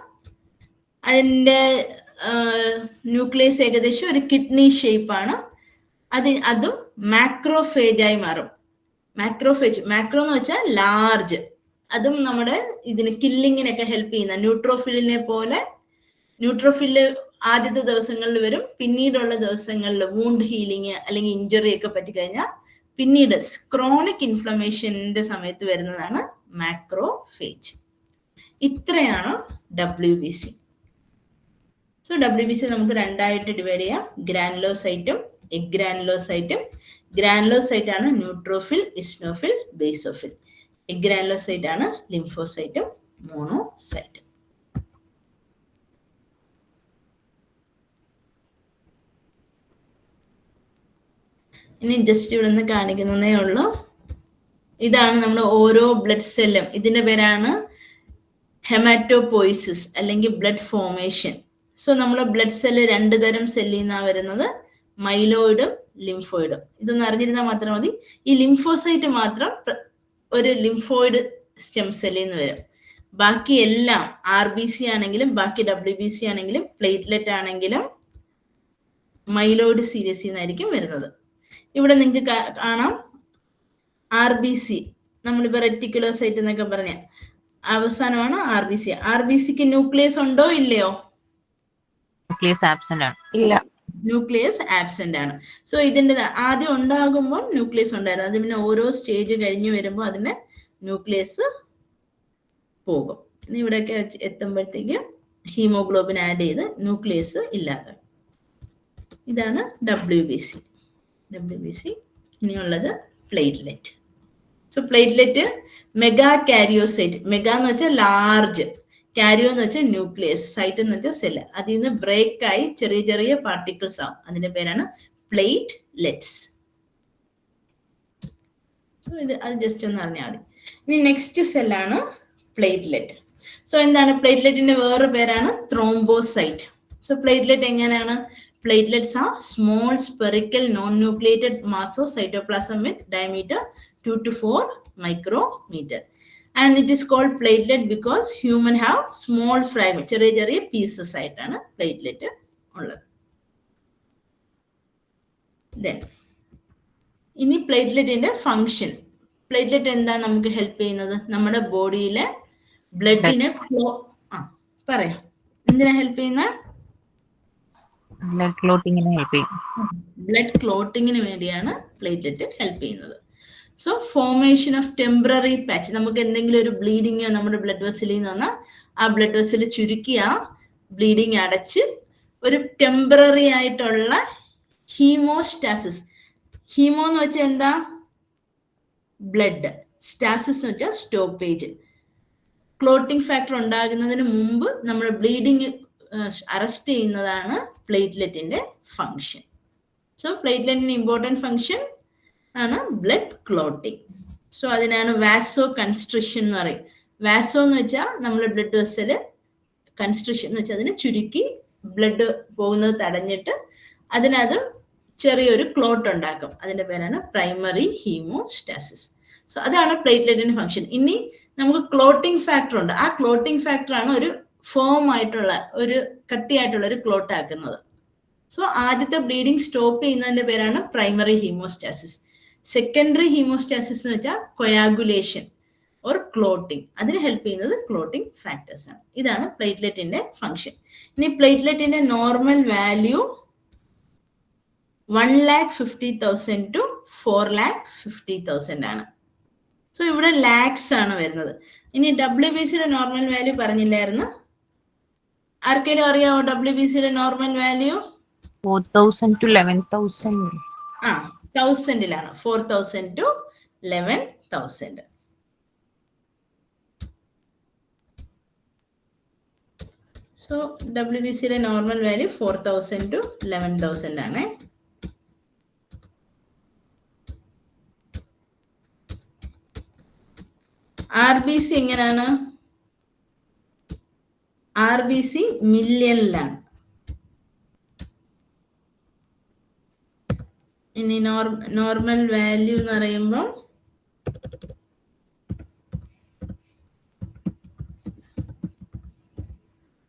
അതിന്റെ ന്യൂക്ലിയസ് ഏകദേശം ഒരു കിഡ്നി ഷേപ്പ് ആണ്. അതും മാക്രോഫേജ് ആയി മാറും. മാക്രോ എന്ന് വെച്ചാൽ ലാർജ്. അതും നമ്മുടെ ഇതിന് കില്ലിങ്ങിനൊക്കെ ഹെൽപ്പ് ചെയ്യുന്ന ന്യൂട്രോഫിലിനെ പോലെ. ന്യൂട്രോഫില് ആദ്യത്തെ ദിവസങ്ങളിൽ വരും, പിന്നീടുള്ള ദിവസങ്ങളിൽ വൂണ്ട് ഹീലിങ് അല്ലെങ്കിൽ ഇഞ്ചുറി ഒക്കെ പറ്റിക്കഴിഞ്ഞാൽ പിന്നീട് ക്രോണിക് ഇൻഫ്ലമേഷന്റെ സമയത്ത് വരുന്നതാണ് മാക്രോഫേജ്. ഇത്രയാണ് WBC. സോ WBC നമുക്ക് രണ്ടായിട്ട് ഡിവൈഡ് ചെയ്യാം, ഗ്രാനുലോസൈറ്റും എഗ് ഗ്രാനുലോസൈറ്റും. ഗ്രാനുലോസൈറ്റ് ആണ് neutrophil, eosinophil, basophil. Egg granulocyte ആണ് ലിംഫോസൈറ്റും മോണോസൈറ്റും. ഇനി ജസ്റ്റ് ഇവിടെ നിന്ന് കാണിക്കുന്നതേ ഉള്ളൂ. ഇതാണ് നമ്മുടെ ഓരോ ബ്ലഡ് സെല്ലും. ഇതിന്റെ പേരാണ് ഹെമാറ്റോപോയിസിസ് അല്ലെങ്കിൽ ബ്ലഡ് ഫോർമേഷൻ. സോ നമ്മുടെ ബ്ലഡ് സെല്ല് രണ്ട് തരം സെല്ലിൽ നിന്നാണ് വരുന്നത്, മൈലോയിഡും ലിംഫോയിഡും. ഇതൊന്നും അറിഞ്ഞിരുന്നാൽ മാത്രം മതി. ഈ ലിംഫോസൈറ്റ് മാത്രം ഒരു ലിംഫോയിഡ് സ്റ്റെം സെല്ലിൽ നിന്ന് വരും. ബാക്കി എല്ലാം RBC ആണെങ്കിലും ബാക്കി WBC ആണെങ്കിലും പ്ലേറ്റ്ലെറ്റ് ആണെങ്കിലും മൈലോയിഡ് സീരീസിൽ നിന്നായിരിക്കും വരുന്നത്. ഇവിടെ നിങ്ങൾക്ക് കാണാം RBC, നമ്മളിപ്പോ റെറ്റിക്കുലോസൈറ്റ് എന്നൊക്കെ പറഞ്ഞ അവസാനമാണ് RBC. RBCക്ക് ന്യൂക്ലിയസ് ഉണ്ടോ ഇല്ലയോ? ന്യൂക്ലിയസ് ആബ്സെന്റ് ആണ്. ഇല്ല, ന്യൂക്ലിയസ് ആബ്സെന്റ് ആണ്. സോ ഇതിന്റെ ആദ്യം ഉണ്ടാകുമ്പോൾ ന്യൂക്ലിയസ് ഉണ്ടായിരുന്നു, അത് പിന്നെ ഓരോ സ്റ്റേജ് കഴിഞ്ഞ് വരുമ്പോൾ അതിന്റെ ന്യൂക്ലിയസ് പോകും. ഇവിടെയൊക്കെ എത്തുമ്പോഴത്തേക്ക് ഹീമോഗ്ലോബിൻ ആഡ് ചെയ്ത് ന്യൂക്ലിയസ് ഇല്ലാതെ. ഇതാണ് WBC. ഇനിയുള്ളത് platelet. So platelet megakaryocyte. Mega എന്ന് വെച്ചാൽ ലാർജ്, കാരിയോ എന്ന് വെച്ചാൽ ന്യൂക്ലിയസ്, സൈറ്റ് എന്ന് വെച്ചാൽ സെല്ല്. അതിൽ നിന്ന് ബ്രേക്ക് ആയി ചെറിയ ചെറിയ പാർട്ടിക്കിൾസ് ആവും. അതിന്റെ പേരാണ് പ്ലേറ്റ്ലെറ്റ്സ്. സോ അത് ജസ്റ്റ് ഒന്ന് അറിഞ്ഞാൽ മതി. ഇനി നെക്സ്റ്റ് സെല്ലാണ് പ്ലേറ്റ്ലെറ്റ്. സോ എന്താണ് പ്ലേറ്റ്ലെറ്റിന്റെ വേറെ പേരാണ് ത്രോംബോസൈറ്റ്. സോ പ്ലേറ്റ്ലെറ്റ് എങ്ങനെയാണ്? Platelets are small spherical non-nucleated mass of cytoplasm with diameter 2 to 4 micrometer. And it is called platelet because human have small fragments, ചെറിയ pieces ആയിട്ടാണ് platelet ഉള്ളത്. Then ഇനി പ്ലേറ്റ്ലെറ്റിന്റെ ഫങ്ഷൻ. പ്ലേറ്റ്ലെറ്റ് എന്താ നമുക്ക് ഹെൽപ്പ് ചെയ്യുന്നത്? നമ്മുടെ ബോഡിയിലെ ബ്ലഡിനെ പറയാം എന്തിനാ ഹെൽപ്പ് ചെയ്യുന്ന? ബ്ലഡ് ക്ലോട്ടിങ്ങിന് ഹെൽപ്പ് ചെയ്യും. ബ്ലഡ് ക്ലോട്ടിങ്ങിന് വേണ്ടിയാണ് പ്ലേറ്റ്ലെറ്റ് ഹെൽപ്പ് ചെയ്യുന്നത്. So formation of temporary patch. നമുക്ക് എന്തെങ്കിലും ഒരു ബ്ലീഡിങ് നമ്മുടെ ബ്ലഡ് വെസലിൽ നിന്ന് വന്നാൽ ആ ബ്ലഡ് വെസൽ ചുരുക്കി ആ ബ്ലീഡിങ് അടച്ച് ഒരു ടെമ്പററി ആയിട്ടുള്ള ഹീമോസ്റ്റാസിസ്. ഹീമോ എന്ന് വെച്ചാൽ എന്താ? ബ്ലഡ്. സ്റ്റാസിസ് എന്ന് വെച്ചാൽ സ്റ്റോപ്പേജ്. ക്ലോട്ടിംഗ് ഫാക്ടർ ഉണ്ടാകുന്നതിന് മുമ്പ് നമ്മുടെ ബ്ലീഡിങ് അറസ്റ്റ് ചെയ്യുന്നതാണ് പ്ലേറ്റ്ലെറ്റിന്റെ ഫങ്ഷൻ. സോ പ്ലേറ്റ്ലെറ്റിന്റെ ഇമ്പോർട്ടൻറ്റ് ഫങ്ഷൻ ആണ് ബ്ലഡ് ക്ലോട്ടിങ്. സോ അതിനാണ് വാസോ കൺസ്ട്രിക്ഷൻ എന്ന് പറയും. വാസോ എന്ന് വെച്ചാൽ നമ്മൾ ബ്ലഡ് വെസല്, കൺസ്ട്രിക്ഷൻ എന്ന് വെച്ചാൽ അതിനെ ചുരുക്കി ബ്ലഡ് പോകുന്നത് തടഞ്ഞിട്ട് അതിനകത്ത് ചെറിയൊരു ക്ലോട്ട് ഉണ്ടാക്കും. അതിന്റെ പേരാണ് പ്രൈമറി ഹീമോസ്റ്റാസിസ്. സോ അതാണ് പ്ലേറ്റ്ലെറ്റിന്റെ ഫംഗ്ഷൻ. ഇനി നമുക്ക് ക്ലോട്ടിംഗ് ഫാക്ടർ ഉണ്ട്. ആ ക്ലോട്ടിംഗ് ഫാക്ടർ ആണ് ഒരു ഫോം ആയിട്ടുള്ള ഒരു കട്ടിയായിട്ടുള്ള ഒരു ക്ലോട്ട് ആക്കുന്നത്. സോ ആദ്യത്തെ ബ്ലീഡിങ് സ്റ്റോപ്പ് ചെയ്യുന്നതിന്റെ പേരാണ് പ്രൈമറി ഹീമോസ്റ്റാസിസ്. സെക്കൻഡറി ഹീമോസ്റ്റാസിസ് എന്ന് വെച്ചാൽ കൊയാഗുലേഷൻ ഓർ ക്ലോട്ടിംഗ്. അതിന് ഹെൽപ്പ് ചെയ്യുന്നത് ക്ലോട്ടിംഗ് ഫാക്ടേഴ്സ് ആണ്. ഇതാണ് പ്ലേറ്റ്ലെറ്റിന്റെ ഫംഗ്ഷൻ. ഇനി പ്ലേറ്റ്ലെറ്റിന്റെ നോർമൽ വാല്യൂ 1,50,000 to 4,50,000 ആണ്. സോ ഇവിടെ ലാക്സ് ആണ് വരുന്നത്. ഇനി WBCയുടെ നോർമൽ വാല്യൂ പറഞ്ഞില്ലായിരുന്നു. ആർക്കെങ്കിലും അറിയാവോ WBCയുടെ നോർമൽ വാല്യൂ? 4,000 to 11,000. 1000-ലാണ്. 4,000 to 11,000. സോ WBCയുടെ നോർമൽ വാല്യൂ 4,000 to 11,000 ആണ്. RBC എങ്ങനെയാണ്? RBC മില്യണിലാണ്. ഇനി നോർമൽ വാല്യൂ എന്ന് പറയുമ്പോൾ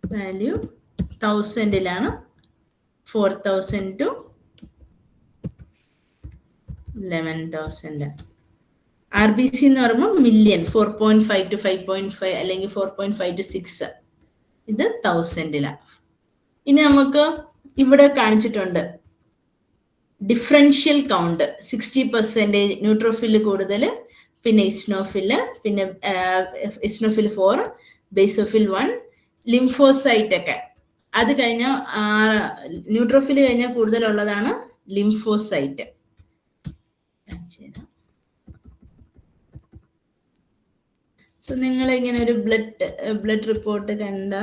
വാല്യൂ 1000-ലാണ്. 4,000 to 11,000. RBC എന്ന് പറയുമ്പോൾ മില്യൺ, 4.5 to 5.5 അല്ലെങ്കിൽ 4.5 to 6. ഇത് 1000-ലാണ്. ഇനി നമുക്ക് ഇവിടെ കാണിച്ചിട്ടുണ്ട് ഡിഫറൻഷ്യൽ കൗണ്ട്. 60% ന്യൂട്രോഫില് കൂടുതൽ, പിന്നെ ഇസ്നോഫില്, പിന്നെ ഇസ്നോഫിൽ 4, ബേസോഫിൽ 1, ലിംഫോസൈറ്റ് ഒക്കെ. അത് കഴിഞ്ഞാൽ ന്യൂട്രോഫില് കഴിഞ്ഞാൽ കൂടുതലുള്ളതാണ് ലിംഫോസൈറ്റ്. സോ നിങ്ങൾ ഇങ്ങനെ ഒരു ബ്ലഡ് റിപ്പോർട്ട് കണ്ട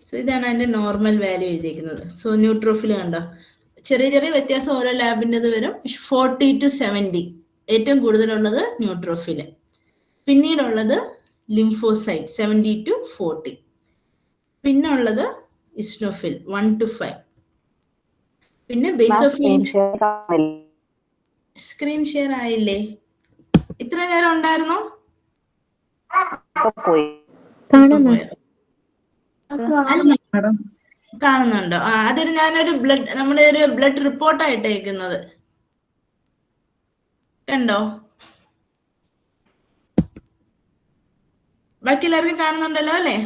സോ ഇതാണ് അതിന്റെ നോർമൽ വാല്യൂ എഴുതിയിരിക്കുന്നത്. സോ ന്യൂട്രോഫിൽ കണ്ടോ, ചെറിയ ചെറിയ വ്യത്യാസം ഓരോ ലാബിൻ്റെത് വരും. 40 to 70 ഏറ്റവും കൂടുതലുള്ളത് ന്യൂട്രോഫില്. പിന്നീടുള്ളത് lymphocyte 70 to 40. പിന്നെ ഉള്ളത് ഇസ്നോഫിൽ 1 to 5. പിന്നെ ബേസോഫിൽ. സ്ക്രീൻ ഷെയർ ആയില്ലേ? ഇത്ര നേരം ഉണ്ടായിരുന്നോ? കാണുന്നുണ്ടോ? അതൊരു ഞാനൊരു നമ്മുടെ ഒരു ബ്ലഡ് റിപ്പോർട്ടായിട്ട് അയക്കുന്നത് കണ്ടോ? ബാക്കി എല്ലാവർക്കും കാണുന്നുണ്ടല്ലോ അല്ലേ?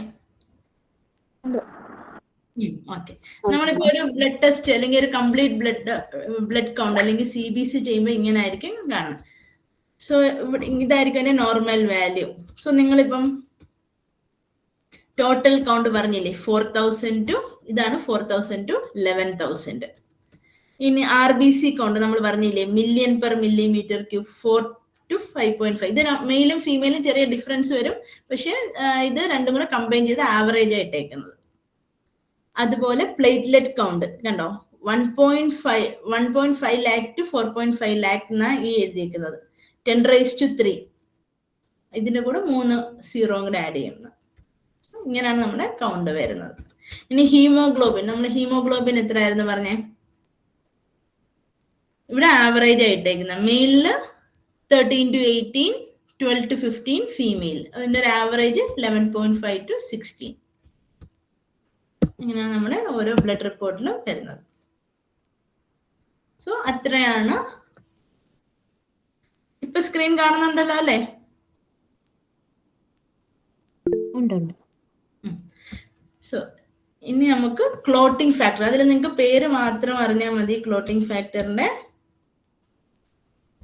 ഓക്കെ. നമ്മളിപ്പോ ഒരു ബ്ലഡ് ടെസ്റ്റ് അല്ലെങ്കിൽ ഒരു കംപ്ലീറ്റ് ബ്ലഡ് കൗണ്ട് അല്ലെങ്കിൽ CBC ചെയ്യുമ്പോൾ ഇങ്ങനെ ആയിരിക്കും കാണുന്നത്. സോ ഇതായിരിക്കും അതിന്റെ നോർമൽ വാല്യൂ. സോ നിങ്ങളിപ്പം ടോട്ടൽ കൗണ്ട് പറഞ്ഞില്ലേ 4,000 to ഇതാണ് 4,000 to 11,000. ഇനി RBC കൗണ്ട് നമ്മൾ പറഞ്ഞില്ലേ million per millimetre cube 4 to 5.5. ഇത് മെയിലും ഫീമെയിലും ചെറിയ ഡിഫറൻസ് വരും, പക്ഷെ ഇത് രണ്ടും കൂടെ കമ്പൈൻ ചെയ്ത് ആവറേജ് ആയിട്ടേക്കുന്നത്. അതുപോലെ പ്ലേറ്റ്ലെറ്റ് കൗണ്ട് കണ്ടോ, 1.5 lakh to 4.5 lakh എന്നാ ഈ എഴുതിയിരിക്കുന്നത്. 10⁻3 ഇതിന്റെ കൂടെ 3 സീറോ കൂടെ ആഡ് ചെയ്യുന്നത്. ഇങ്ങനെയാണ് നമ്മുടെ കൗണ്ട് വരുന്നത്. ഇനി ഹീമോഗ്ലോബിൻ, നമ്മൾ ഹീമോഗ്ലോബിൻ എത്രയായിരുന്നു പറഞ്ഞേ? ഇവിടെ ആവറേജ് ആയിട്ടേക്കുന്ന മെയിലില് 13 to 18, 12 to 15 ഫീമെയിൽ. അതിന്റെ ഒരു ആവറേജ് 11.5 to 16. ഇങ്ങനെയാണ് നമ്മുടെ ഓരോ ബ്ലഡ് റിപ്പോർട്ടിലും വരുന്നത്. സോ അത്രയാണ്. ഇപ്പൊ സ്ക്രീൻ കാണുന്നുണ്ടല്ലോ അല്ലേ? സോ ഇനി നമുക്ക് ക്ലോട്ടിംഗ് ഫാക്ടർ, അതിൽ നിങ്ങൾക്ക് പേര് മാത്രം അറിഞ്ഞാൽ മതി ക്ലോട്ടിംഗ് ഫാക്ടറിന്റെ.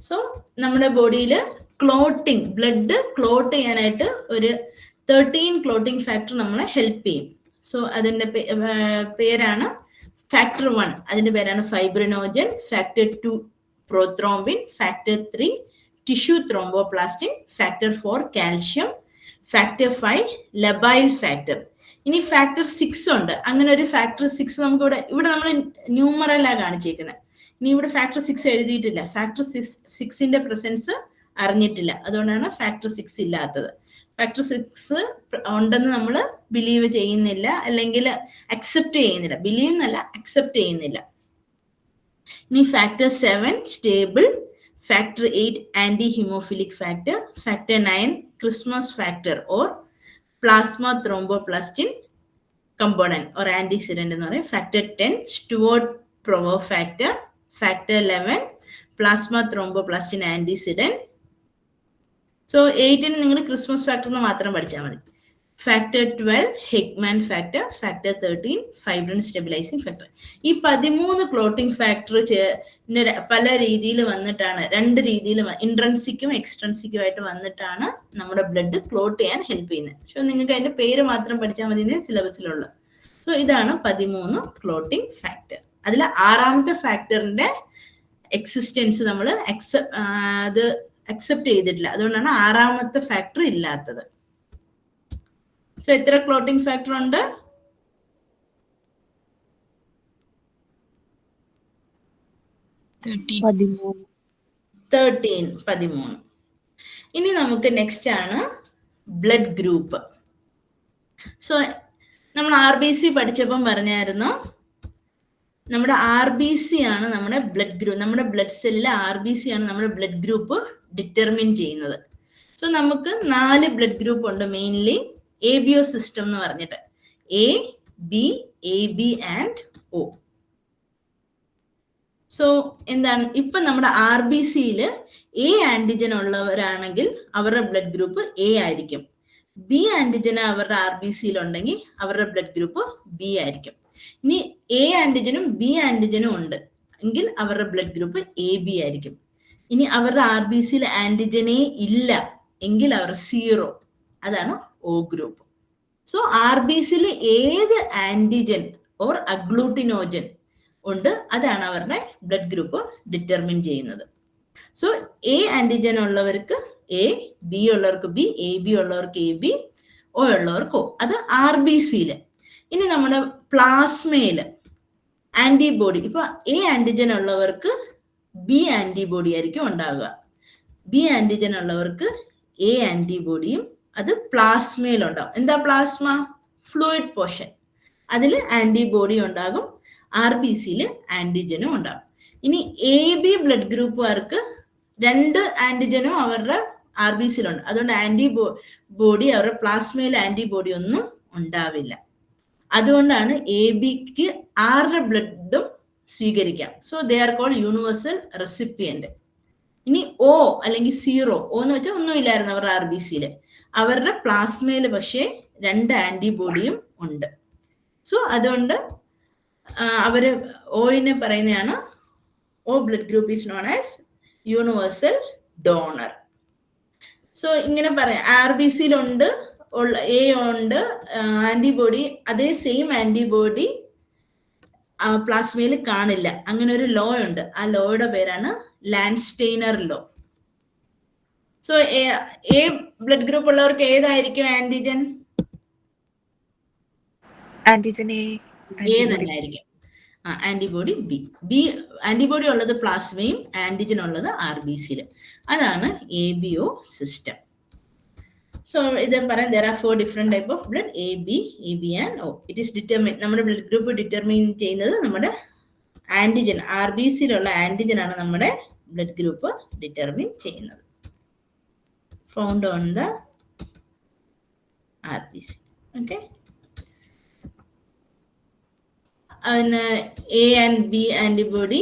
സോ നമ്മുടെ ബോഡിയിൽ ക്ലോട്ടിംഗ്, ബ്ലഡ് ക്ലോട്ട് ചെയ്യാനായിട്ട് ഒരു 13 ക്ലോട്ടിംഗ് ഫാക്ടർ നമ്മളെ ഹെൽപ്പ് ചെയ്യും. സോ അതിന്റെ പേരാണ് ഫാക്ടർ 1, അതിന്റെ പേരാണ് fibrinogen, factor 2 prothrombin, factor 3 tissue thromboplastin, factor 4 calcium, factor 5 labile factor. ഇനി ഫാക്ടർ 6 ഉണ്ട്. അങ്ങനെ ഒരു ഫാക്ടർ 6 നമുക്ക് ഇവിടെ നമ്മൾ ന്യൂമറലാണ് കാണിച്ചേക്കുന്നത്. ഇനി ഇവിടെ ഫാക്ടർ 6 എഴുതിയിട്ടില്ല. ഫാക്ടർ 6ന്റെ പ്രസൻസ് അറിഞ്ഞിട്ടില്ല. അതുകൊണ്ടാണ് ഫാക്ടർ 6 ഇല്ലാത്തത്. ഫാക്ടർ 6 ഉണ്ടെന്ന് നമ്മൾ ബിലീവ് ചെയ്യുന്നില്ല, അല്ലെങ്കിൽ അക്സെപ്റ്റ് ചെയ്യുന്നില്ല. ബിലീവ് എന്നല്ല, അക്സെപ്റ്റ് ചെയ്യുന്നില്ല. ഇനി factor 7 stable, factor 8 anti haemophilic factor, factor 9 Christmas factor or plasma thromboplastin component or antecedent എന്ന് പറയും. Factor 10 Stuart Prower factor, factor 11 plasma thromboplastin antecedent. So 8ന് നിങ്ങൾ ക്രിസ്മസ് ഫാക്ടർ എന്ന് മാത്രം പഠിച്ചാൽ മതി. Factor 12 Hageman factor, factor 13 fibrin stabilising factor. ഈ 13 ക്ലോട്ടിംഗ് ഫാക്ടർ പല രീതിയിൽ വന്നിട്ടാണ്, 2 രീതിയിൽ ഇൻട്രൻസിക്കും എക്സ്ട്രൻസിക്കും ആയിട്ട് വന്നിട്ടാണ് നമ്മുടെ ബ്ലഡ് ക്ലോട്ട് ചെയ്യാൻ ഹെൽപ്പ് ചെയ്യുന്നത്. പക്ഷെ നിങ്ങൾക്ക് അതിന്റെ പേര് മാത്രം പഠിച്ചാൽ മതി സിലബസിലുള്ള. സോ ഇതാണ് 13 ക്ലോട്ടിംഗ് ഫാക്ടർ. അതിൽ 6ാമത്തെ ഫാക്ടറിന്റെ എക്സിസ്റ്റൻസ് നമ്മൾ അക്സെപ്റ്റ് ചെയ്തിട്ടില്ല. അതുകൊണ്ടാണ് 6ാമത്തെ ഫാക്ടർ ഇല്ലാത്തത്. സോ എത്ര ക്ലോട്ടിംഗ് ഫാക്ടർ ഉണ്ട്? 13. ഇനി നമുക്ക് നെക്സ്റ്റ് ആണ് ബ്ലഡ് ഗ്രൂപ്പ്. സോ നമ്മൾ RBC പഠിച്ചപ്പം പറഞ്ഞായിരുന്നു, നമ്മുടെ RBC ആണ് നമ്മുടെ ബ്ലഡ് ഗ്രൂപ്പ്. നമ്മുടെ ബ്ലഡ് സെല്ലിലെ RBC ആണ് നമ്മുടെ ബ്ലഡ് ഗ്രൂപ്പ് ഡിറ്റർമിൻ ചെയ്യുന്നത്. സോ നമുക്ക് 4 ബ്ലഡ് ഗ്രൂപ്പ് ഉണ്ട് മെയിൻലി. ABO സിസ്റ്റം എന്ന് പറഞ്ഞിട്ട് A, B, AB and O. So എന്താണ്, ഇപ്പൊ നമ്മുടെ RBCയിൽ A ആന്റിജൻ ഉള്ളവരാണെങ്കിൽ അവരുടെ ബ്ലഡ് ഗ്രൂപ്പ് A ആയിരിക്കും. B ആന്റിജൻ അവരുടെ RBCയിൽ ഉണ്ടെങ്കിൽ അവരുടെ ബ്ലഡ് ഗ്രൂപ്പ് B ആയിരിക്കും. ഇനി A ആന്റിജനും B ആന്റിജനും ഉണ്ട് എങ്കിൽ അവരുടെ ബ്ലഡ് ഗ്രൂപ്പ് AB ആയിരിക്കും. ഇനി അവരുടെ RBCയിൽ ആന്റിജനേ ഇല്ല എങ്കിൽ അവർ 0, അതാണ് O ഗ്രൂപ്പ്. സോ RBCയിൽ ഏത് ആന്റിജൻ ഓർ അഗ്ലൂട്ടിനോജൻ ഉണ്ട് അതാണ് അവരുടെ ബ്ലഡ് ഗ്രൂപ്പ് ഡിറ്റർമിൻ ചെയ്യുന്നത്. സോ A ആന്റിജൻ ഉള്ളവർക്ക് A, B ഉള്ളവർക്ക് B, AB ഉള്ളവർക്ക് AB, O ഉള്ളവർക്ക് O. അത് RBCയിൽ. ഇനി നമ്മുടെ പ്ലാസ്മയിൽ ആന്റിബോഡി, ഇപ്പൊ A ആന്റിജൻ ഉള്ളവർക്ക് B ആന്റിബോഡി ആയിരിക്കും ഉണ്ടാവുക. B ആന്റിജൻ ഉള്ളവർക്ക് A ആന്റിബോഡിയും അത് പ്ലാസ്മയിൽ ഉണ്ടാവും. എന്താ പ്ലാസ്മ? Fluid portion. അതിൽ ആന്റിബോഡി ഉണ്ടാകും. RBCയിൽ ആന്റിജനും ഉണ്ടാകും. ഇനി AB ബ്ലഡ് ഗ്രൂപ്പുകാർക്ക് 2 ആന്റിജനും അവരുടെ RBCയിലുണ്ട്. അതുകൊണ്ട് ആന്റിബോഡി അവരുടെ പ്ലാസ്മയിൽ ആന്റിബോഡി ഒന്നും ഉണ്ടാവില്ല. അതുകൊണ്ടാണ് ABക്ക് 6 ബ്ലഡും സ്വീകരിക്കാം. So they are called universal recipient. ഇനി O അല്ലെങ്കിൽ 0, O എന്ന് വെച്ചാൽ ഒന്നുമില്ലായിരുന്നു അവരുടെ RBCയിൽ. അവരുടെ പ്ലാസ്മയിൽ പക്ഷേ 2 ആന്റിബോഡിയും ഉണ്ട്. സോ അതുകൊണ്ട് അവര് ഓയിനെ പറയുന്നതാണ് O blood group is known as universal donor. So ഇങ്ങനെ പറയാം, RBCയിലുണ്ട് A ഉണ്ട് ആന്റിബോഡി, അതേ സെയിം ആന്റിബോഡി പ്ലാസ്മയിൽ കാണില്ല. അങ്ങനെ ഒരു ലോ ഉണ്ട്. ആ ലോയുടെ പേരാണ് Landsteiner law. So A blood group ഉള്ളവർക്ക് ഏതായിരിക്കും ആന്റിജൻ? ആന്റിജൻ A തന്നെ ആയിരിക്കും. ആന്റിബോഡി B ആന്റിബോഡി ഉള്ളത് പ്ലാസ്മയും ആന്റിജൻ ഉള്ളത് RBCയിൽ. അതാണ് ABO സിസ്റ്റം. സോ ഇത് പറയാം, there are 4 different type of blood, AB and O. It is determined, നമ്മുടെ ബ്ലഡ് ഗ്രൂപ്പ് ഡിറ്റർമിൻ ചെയ്യുന്നത് നമ്മുടെ ആന്റിജൻ, RBCയിലുള്ള ആന്റിജൻ ആണ് നമ്മുടെ ബ്ലഡ് ഗ്രൂപ്പ് ഡിറ്റർമിൻ ചെയ്യുന്നത്. Found on the RBC. Okay, അതിന് A and B ആന്റിബോഡി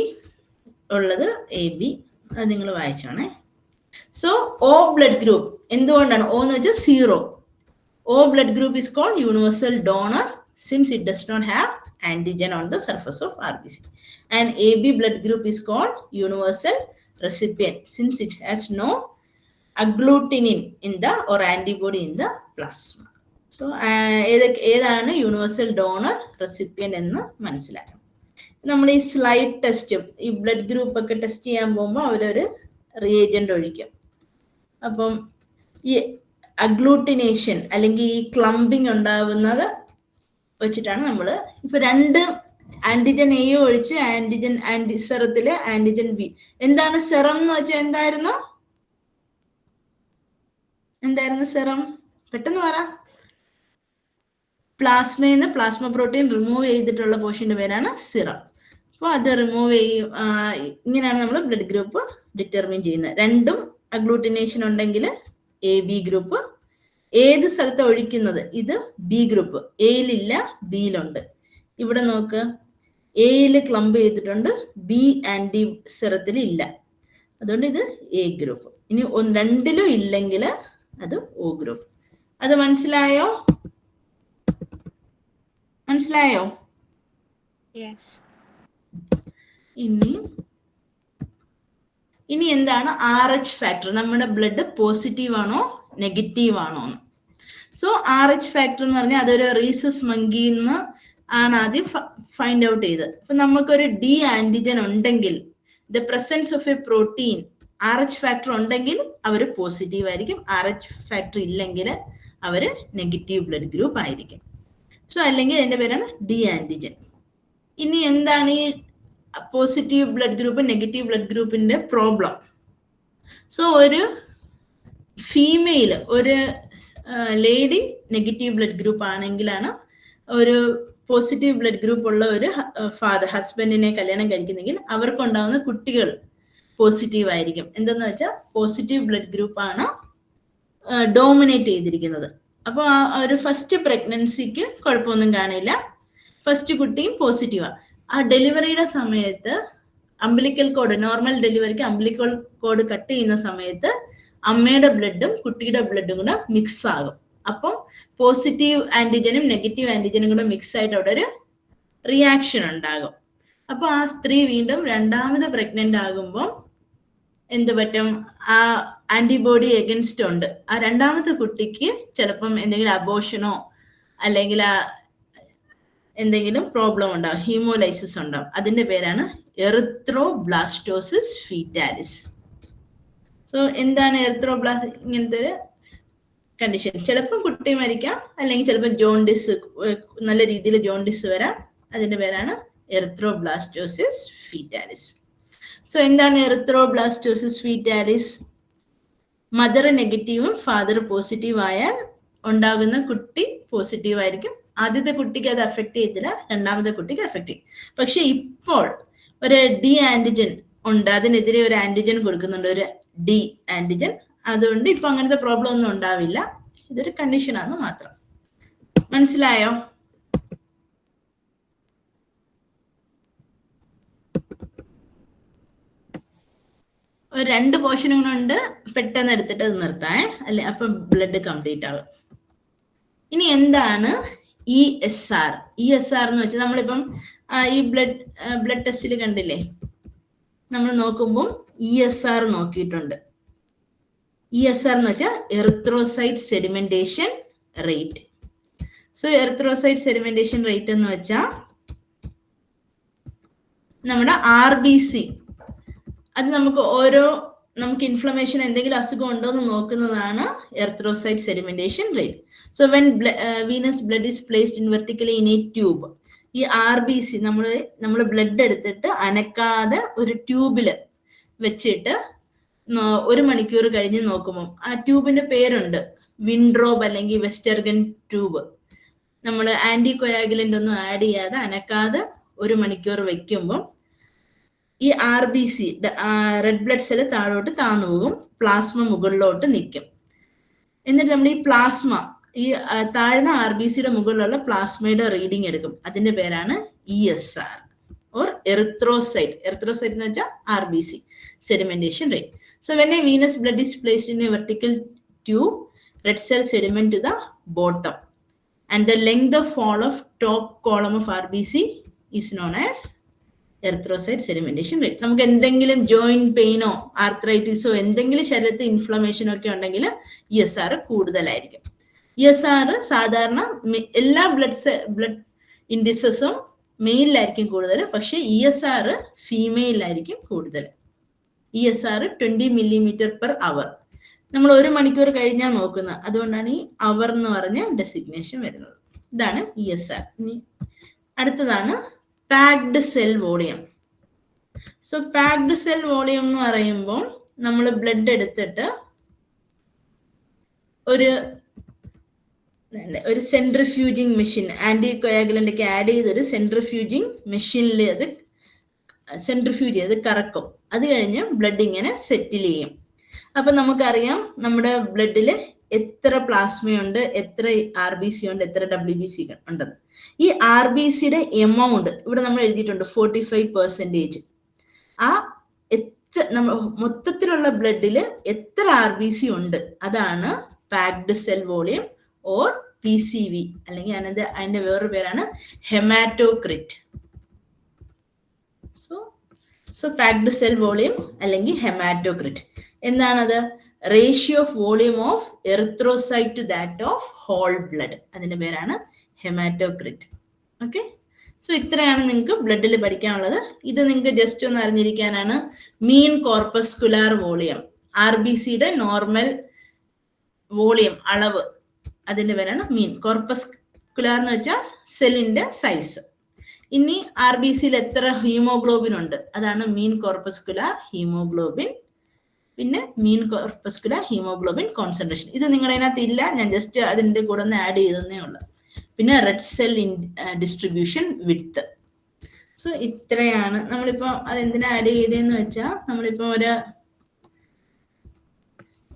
ഉള്ളത് AB, അത് നിങ്ങൾ വായിച്ചോണേ. സോ O ബ്ലഡ് ഗ്രൂപ്പ് എന്തുകൊണ്ടാണ്? O എന്ന് വെച്ചാൽ 0. O blood group is called universal donor since it does not have antigen on the surface of RBC. And AB blood group is called universal recipient since it has no agglutinin in the or antibody in the plasma. So ഏതാണ് യൂണിവേഴ്സൽ ഡോണർ റെസിപ്പിയന്റ് എന്ന് മനസ്സിലാക്കണം. നമ്മൾ ഈ സ്ലൈഡ് ടെസ്റ്റ്, ഈ ബ്ലഡ് ഗ്രൂപ്പ് ഒക്കെ ടെസ്റ്റ് ചെയ്യാൻ പോകുമ്പോൾ അവരൊരു റിയേജന്റ് ഒഴിക്കും. അപ്പം ഈ അഗ്ലൂട്ടിനേഷൻ അല്ലെങ്കിൽ ഈ ക്ലംബിങ് ഉണ്ടാവുന്നത് വെച്ചിട്ടാണ് നമ്മൾ ഇപ്പൊ രണ്ട് ആന്റിജൻ എ ഒഴിച്ച് സെറത്തില് ആന്റിജൻ ബി. എന്താണ് സെറം എന്ന് വെച്ചാൽ എന്തായിരുന്നു സെറം? പെട്ടെന്ന് പറ. പ്ലാസ്മയിൽ നിന്ന് പ്ലാസ്മ പ്രോട്ടീൻ റിമൂവ് ചെയ്തിട്ടുള്ള പോർഷന്റെ പേരാണ് സിറം. അപ്പോൾ അത് റിമൂവ് ചെയ്യും. ഇങ്ങനെയാണ് നമ്മൾ ബ്ലഡ് ഗ്രൂപ്പ് ഡിറ്റർമിൻ ചെയ്യുന്നത്. രണ്ടും അഗ്ലൂട്ടിനേഷൻ ഉണ്ടെങ്കിൽ എ ബി ഗ്രൂപ്പ്. ഏത് സ്ഥലത്ത് ഒഴിക്കുന്നത്? ഇത് ബി ഗ്രൂപ്പ്. എയിലില്ല, ബിയിലുണ്ട്. ഇവിടെ നോക്ക്, എയിൽ ക്ലംബ് ചെയ്തിട്ടുണ്ട്, ബി ആന്റി സെറത്തിൽ ഇല്ല. അതുകൊണ്ട് ഇത് എ ഗ്രൂപ്പ്. ഇനി രണ്ടിലും ഇല്ലെങ്കിൽ അത് ഒ ഗ്രൂപ്പ്. അത് മനസ്സിലായോ? ഇനി എന്താണ് RH ഫാക്ടർ? നമ്മുടെ ബ്ലഡ് പോസിറ്റീവ് ആണോ നെഗറ്റീവ് ആണോ? സോ RH ഫാക്ടർ എന്ന് പറഞ്ഞാൽ അതൊരു റീസസ് മങ്കിയിൽ നിന്ന് ആണ് ആദ്യം ഫൈൻഡ് ഔട്ട് ചെയ്തത്. അപ്പൊ നമുക്കൊരു ഡി ആന്റിജൻ ഉണ്ടെങ്കിൽ, the presence of a protein RH factor ഉണ്ടെങ്കിൽ അവർ പോസിറ്റീവ് ആയിരിക്കും. RH ഫാക്ടർ ഇല്ലെങ്കിൽ അവർ നെഗറ്റീവ് ബ്ലഡ് ഗ്രൂപ്പ് ആയിരിക്കും. സോ അല്ലെങ്കിൽ അതിന്റെ പേരാണ് ഡി ആന്റിജൻ. ഇനി എന്താണ് ഈ positive blood group negative blood ഗ്രൂപ്പിന്റെ പ്രോബ്ലം? സോ ഒരു ഫീമെയിൽ, ഒരു ലേഡി നെഗറ്റീവ് ബ്ലഡ് ഗ്രൂപ്പ് ആണെങ്കിലാണ് ഒരു പോസിറ്റീവ് ബ്ലഡ് ഗ്രൂപ്പ് ഉള്ള ഒരു ഹസ്ബൻഡിനെ കല്യാണം കഴിക്കുന്നെങ്കിൽ അവർക്കുണ്ടാവുന്ന കുട്ടികൾ പോസിറ്റീവ് ആയിരിക്കും. എന്തെന്ന് വെച്ചാൽ പോസിറ്റീവ് ബ്ലഡ് ഗ്രൂപ്പാണ് ഡോമിനേറ്റ് ചെയ്തിരിക്കുന്നത്. അപ്പോൾ ആ ഒരു ഫസ്റ്റ് പ്രഗ്നൻസിക്ക് കുഴപ്പമൊന്നും കാണില്ല. ഫസ്റ്റ് കുട്ടിയും പോസിറ്റീവാണ്. ആ ഡെലിവറിയുടെ സമയത്ത് അംബിലിക്കൽ കോഡ്, നോർമൽ ഡെലിവറിക്ക് അംബിലിക്കൽ കോഡ് കട്ട് ചെയ്യുന്ന സമയത്ത് അമ്മയുടെ ബ്ലഡും കുട്ടിയുടെ ബ്ലഡും കൂടെ മിക്സ് ആകും. അപ്പം പോസിറ്റീവ് ആന്റിജനും നെഗറ്റീവ് ആന്റിജനും കൂടെ മിക്സ് ആയിട്ട് അവിടെ ഒരു റിയാക്ഷൻ ഉണ്ടാകും. അപ്പൊ ആ സ്ത്രീ വീണ്ടും രണ്ടാമത് പ്രഗ്നന്റ് ആകുമ്പോൾ എന്ത് പറ്റും? ആ ആന്റിബോഡി എഗൻസ്റ്റ് ഉണ്ട്. ആ രണ്ടാമത്തെ കുട്ടിക്ക് ചിലപ്പം എന്തെങ്കിലും അബോഷനോ അല്ലെങ്കിൽ എന്തെങ്കിലും പ്രോബ്ലം ഉണ്ടാവും, ഹീമോലൈസിസ് ഉണ്ടാവും. അതിന്റെ പേരാണ് എറിത്രോബ്ലാസ്റ്റോസിസ് ഫീറ്റാലിസ്. സോ എന്താണ് ഇങ്ങനത്തെ ഒരു കണ്ടീഷൻ? ചിലപ്പോൾ കുട്ടി മരിക്കാം, അല്ലെങ്കിൽ ചിലപ്പോൾ ജോണ്ടിസ്, നല്ല രീതിയിൽ ജോണ്ടിസ് വരാം. അതിന്റെ പേരാണ് എറിത്രോബ്ലാസ്റ്റോസിസ് ഫീറ്റാലിസ്. സോ എന്താണ് എറിത്രോബ്ലാസ്റ്റോസിസ് ഫീറ്റാലിസ്? മദർ നെഗറ്റീവും ഫാദർ പോസിറ്റീവ് ആയാൽ ഉണ്ടാകുന്ന കുട്ടി പോസിറ്റീവ് ആയിരിക്കും. ആദ്യത്തെ കുട്ടിക്ക് അത് അഫക്ട് ചെയ്തില്ല, രണ്ടാമത്തെ കുട്ടിക്ക് അഫക്ട് ചെയ്യും. പക്ഷെ ഇപ്പോൾ ഒരു ഡി ആന്റിജൻ ഉണ്ട്, അതിനെതിരെ ഒരു ആന്റിജൻ കൊടുക്കുന്നുണ്ട്, ഒരു ഡി ആന്റിജൻ. അതുകൊണ്ട് ഇപ്പൊ അങ്ങനത്തെ പ്രോബ്ലം ഒന്നും ഉണ്ടാവില്ല. ഇതൊരു കണ്ടീഷനാണ് മാത്രം. മനസ്സിലായോ? ഒരു 2 പോർഷനുകളുണ്ട്, പെട്ടെന്ന് എടുത്തിട്ട് അത് നിർത്താം, അല്ലെ? അപ്പൊ ബ്ലഡ് കംപ്ലീറ്റ് ആവും. ഇനി എന്താണ് ESR? ESR എന്ന് വെച്ചാൽ നമ്മളിപ്പം ഈ ബ്ലഡ് ടെസ്റ്റിൽ കണ്ടില്ലേ, നമ്മൾ നോക്കുമ്പോൾ ESR നോക്കിയിട്ടുണ്ട്. ESR എന്ന് വെച്ചാൽ erythrocyte sedimentation rate. So erythrocyte sedimentation rate എന്ന് വെച്ചാൽ നമ്മുടെ RBC, അത് നമുക്ക് ഇൻഫ്ലമേഷൻ എന്തെങ്കിലും അസുഖം ഉണ്ടോ എന്ന് നോക്കുന്നതാണ് erythrocyte sedimentation rate. So when venous blood is placed in vertically in a tube, ഈ RBC നമ്മൾ ബ്ലഡ് എടുത്തിട്ട് അനക്കാതെ ഒരു ട്യൂബില് വെച്ചിട്ട് 1 മണിക്കൂർ കഴിഞ്ഞ് നോക്കുമ്പോൾ ആ ട്യൂബിന്റെ പേരുണ്ട്, വിൻഡ്രോബ് അല്ലെങ്കിൽ വെസ്റ്റർഗൻ ട്യൂബ്. നമ്മൾ ആന്റികോയാഗുലന്റ് ഒന്നും ആഡ് ചെയ്യാതെ അനക്കാതെ 1 മണിക്കൂർ വെക്കുമ്പോൾ ഈ RBC റെഡ് ബ്ലഡ് സെല് താഴോട്ട് താന്നു പോകും, പ്ലാസ്മ മുകളിലോട്ട് നിൽക്കും. എന്നിട്ട് നമ്മൾ ഈ പ്ലാസ്മ, ഈ താഴ്ന്ന RBCയുടെ മുകളിലുള്ള പ്ലാസ്മയുടെ റീഡിങ് എടുക്കും. അതിന്റെ പേരാണ് ESR ഓർ എറിത്രോസൈറ്റ്. എറിത്രോസൈറ്റ് എന്ന് വെച്ചാൽ RBC sedimentation rate. So when a venous blood is placed in a vertical tube, red cells sediment to the bottom, and the length of fall of top column of RBC is known as erythrocyte sedimentation rate. നമുക്ക് എന്തെങ്കിലും ജോയിന്റ് പെയിനോ ആർത്രൈറ്റിസോ എന്തെങ്കിലും ശരീരത്തിൽ ഇൻഫ്ലമേഷനോ ഒക്കെ ഉണ്ടെങ്കിൽ ESR കൂടുതലായിരിക്കും. ESR സാധാരണ എല്ലാ ബ്ലഡ് ഇൻഡിസസും മെയിലായിരിക്കും കൂടുതൽ, പക്ഷെ ESR ഫീമെയിലായിരിക്കും കൂടുതൽ. ESR 20 millimeter per hour. നമ്മൾ 1 മണിക്കൂർ കഴിഞ്ഞാൽ നോക്കുന്നത്. അതുകൊണ്ടാണ് ഈ അവർ എന്ന് പറഞ്ഞ ഡെസിഗ്നേഷൻ വരുന്നത്. ഇതാണ് ESR. ഇനി അടുത്തതാണ് packed cell volume. So packed cell volume എന്ന് പറയുമ്പോൾ നമ്മൾ ബ്ലഡ് എടുത്തിട്ട് ഒരു സെൻട്രിഫ്യൂജിങ് മെഷീൻ, ആന്റി കൊയാഗുലന്റ് ഒക്കെ ആഡ് ചെയ്തൊരു സെൻട്രിഫ്യൂജിങ് മെഷീനിൽ അത് സെൻട്രിഫ്യൂജ് ചെയ്ത് കറക്കും. അത് കഴിഞ്ഞ് ബ്ലഡ് ഇങ്ങനെ സെറ്റിൽ ചെയ്യും. അപ്പൊ നമുക്കറിയാം നമ്മുടെ ബ്ലഡിൽ എത്ര പ്ലാസ്മയുണ്ട്, എത്ര RBC ഉണ്ട്, എത്ര WBC ഉണ്ടെന്ന്. ഈ RBCയുടെ എമൗണ്ട് ഇവിടെ നമ്മൾ എഴുതിയിട്ടുണ്ട് 45%. ആ മൊത്തത്തിലുള്ള ബ്ലഡിൽ എത്ര RBC ഉണ്ട് അതാണ് packed cell volume or PCV, അല്ലെങ്കിൽ അതിന്റെ വേറൊരു പേരാണ് haematocrit. So packed cell volume അല്ലെങ്കിൽ ഹെമാറ്റോക്രിറ്റ് എന്താണത്? Ratio of volume of erythrocyte to that of whole blood. അതിന്റെ പേരാണ് ഹെമാറ്റോക്രിറ്റ്. ഓക്കെ, സോ ഇത്രയാണ് നിങ്ങൾക്ക് ബ്ലഡിൽ പഠിക്കാനുള്ളത്. ഇത് നിങ്ങൾക്ക് ജസ്റ്റ് ഒന്ന് അറിഞ്ഞിരിക്കാനാണ്. മീൻ കോർപ്പസ്കുലാർ വോളിയം, RBCയുടെ നോർമൽ വോളിയം അളവ്, അതിന്റെ പേരാണ് മീൻ. കോർപ്പസ്കുലാർ എന്ന് വെച്ചാൽ സെല്ലിന്റെ സൈസ്. ഇനി RBCയിൽ എത്ര ഹീമോഗ്ലോബിൻ ഉണ്ട് അതാണ് മീൻ കോർപ്പസ്കുലാർ ഹീമോഗ്ലോബിൻ. പിന്നെ മീൻ കോർപ്പസ്കുലാർ ഹീമോഗ്ലോബിൻ കോൺസെൻട്രേഷൻ. ഇത് നിങ്ങളുടെ അതിനകത്ത് ഇല്ല, ഞാൻ ജസ്റ്റ് അതിന്റെ കൂടെ ഒന്ന് ആഡ് ചെയ്തേ ഉള്ളൂ. പിന്നെ red cell distribution width. So ഇത്രയാണ്. നമ്മളിപ്പോ അതെന്തിനാ ആഡ് ചെയ്തതെന്ന് വെച്ചാൽ നമ്മളിപ്പോ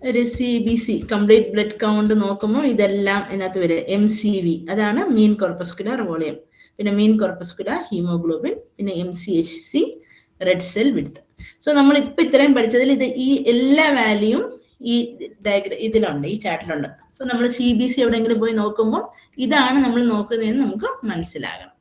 ഒരു CBC കംപ്ലീറ്റ് ബ്ലഡ് കൗണ്ട് നോക്കുമ്പോൾ ഇതെല്ലാം ഇതിനകത്ത് വരും. MCV അതാണ് മീൻ കോർപ്പസ്കുലാർ വോളിയം, പിന്നെ മീൻ കോർപ്പസ്കുലാർ ഹീമോഗ്ലോബിൻ, പിന്നെ MCHC red cell width. So നമ്മൾ ഇപ്പൊ ഇത്രയും പഠിച്ചതിൽ ഈ എല്ലാ വാല്യൂയും ഈ ഇതിലുണ്ട്, ഈ ചാർട്ടിലുണ്ട്. സോ നമ്മൾ CBC എവിടെയെങ്കിലും പോയി നോക്കുമ്പോൾ ഇതാണ് നമ്മൾ നോക്കുന്നതെന്ന് നമുക്ക് മനസ്സിലാകണം.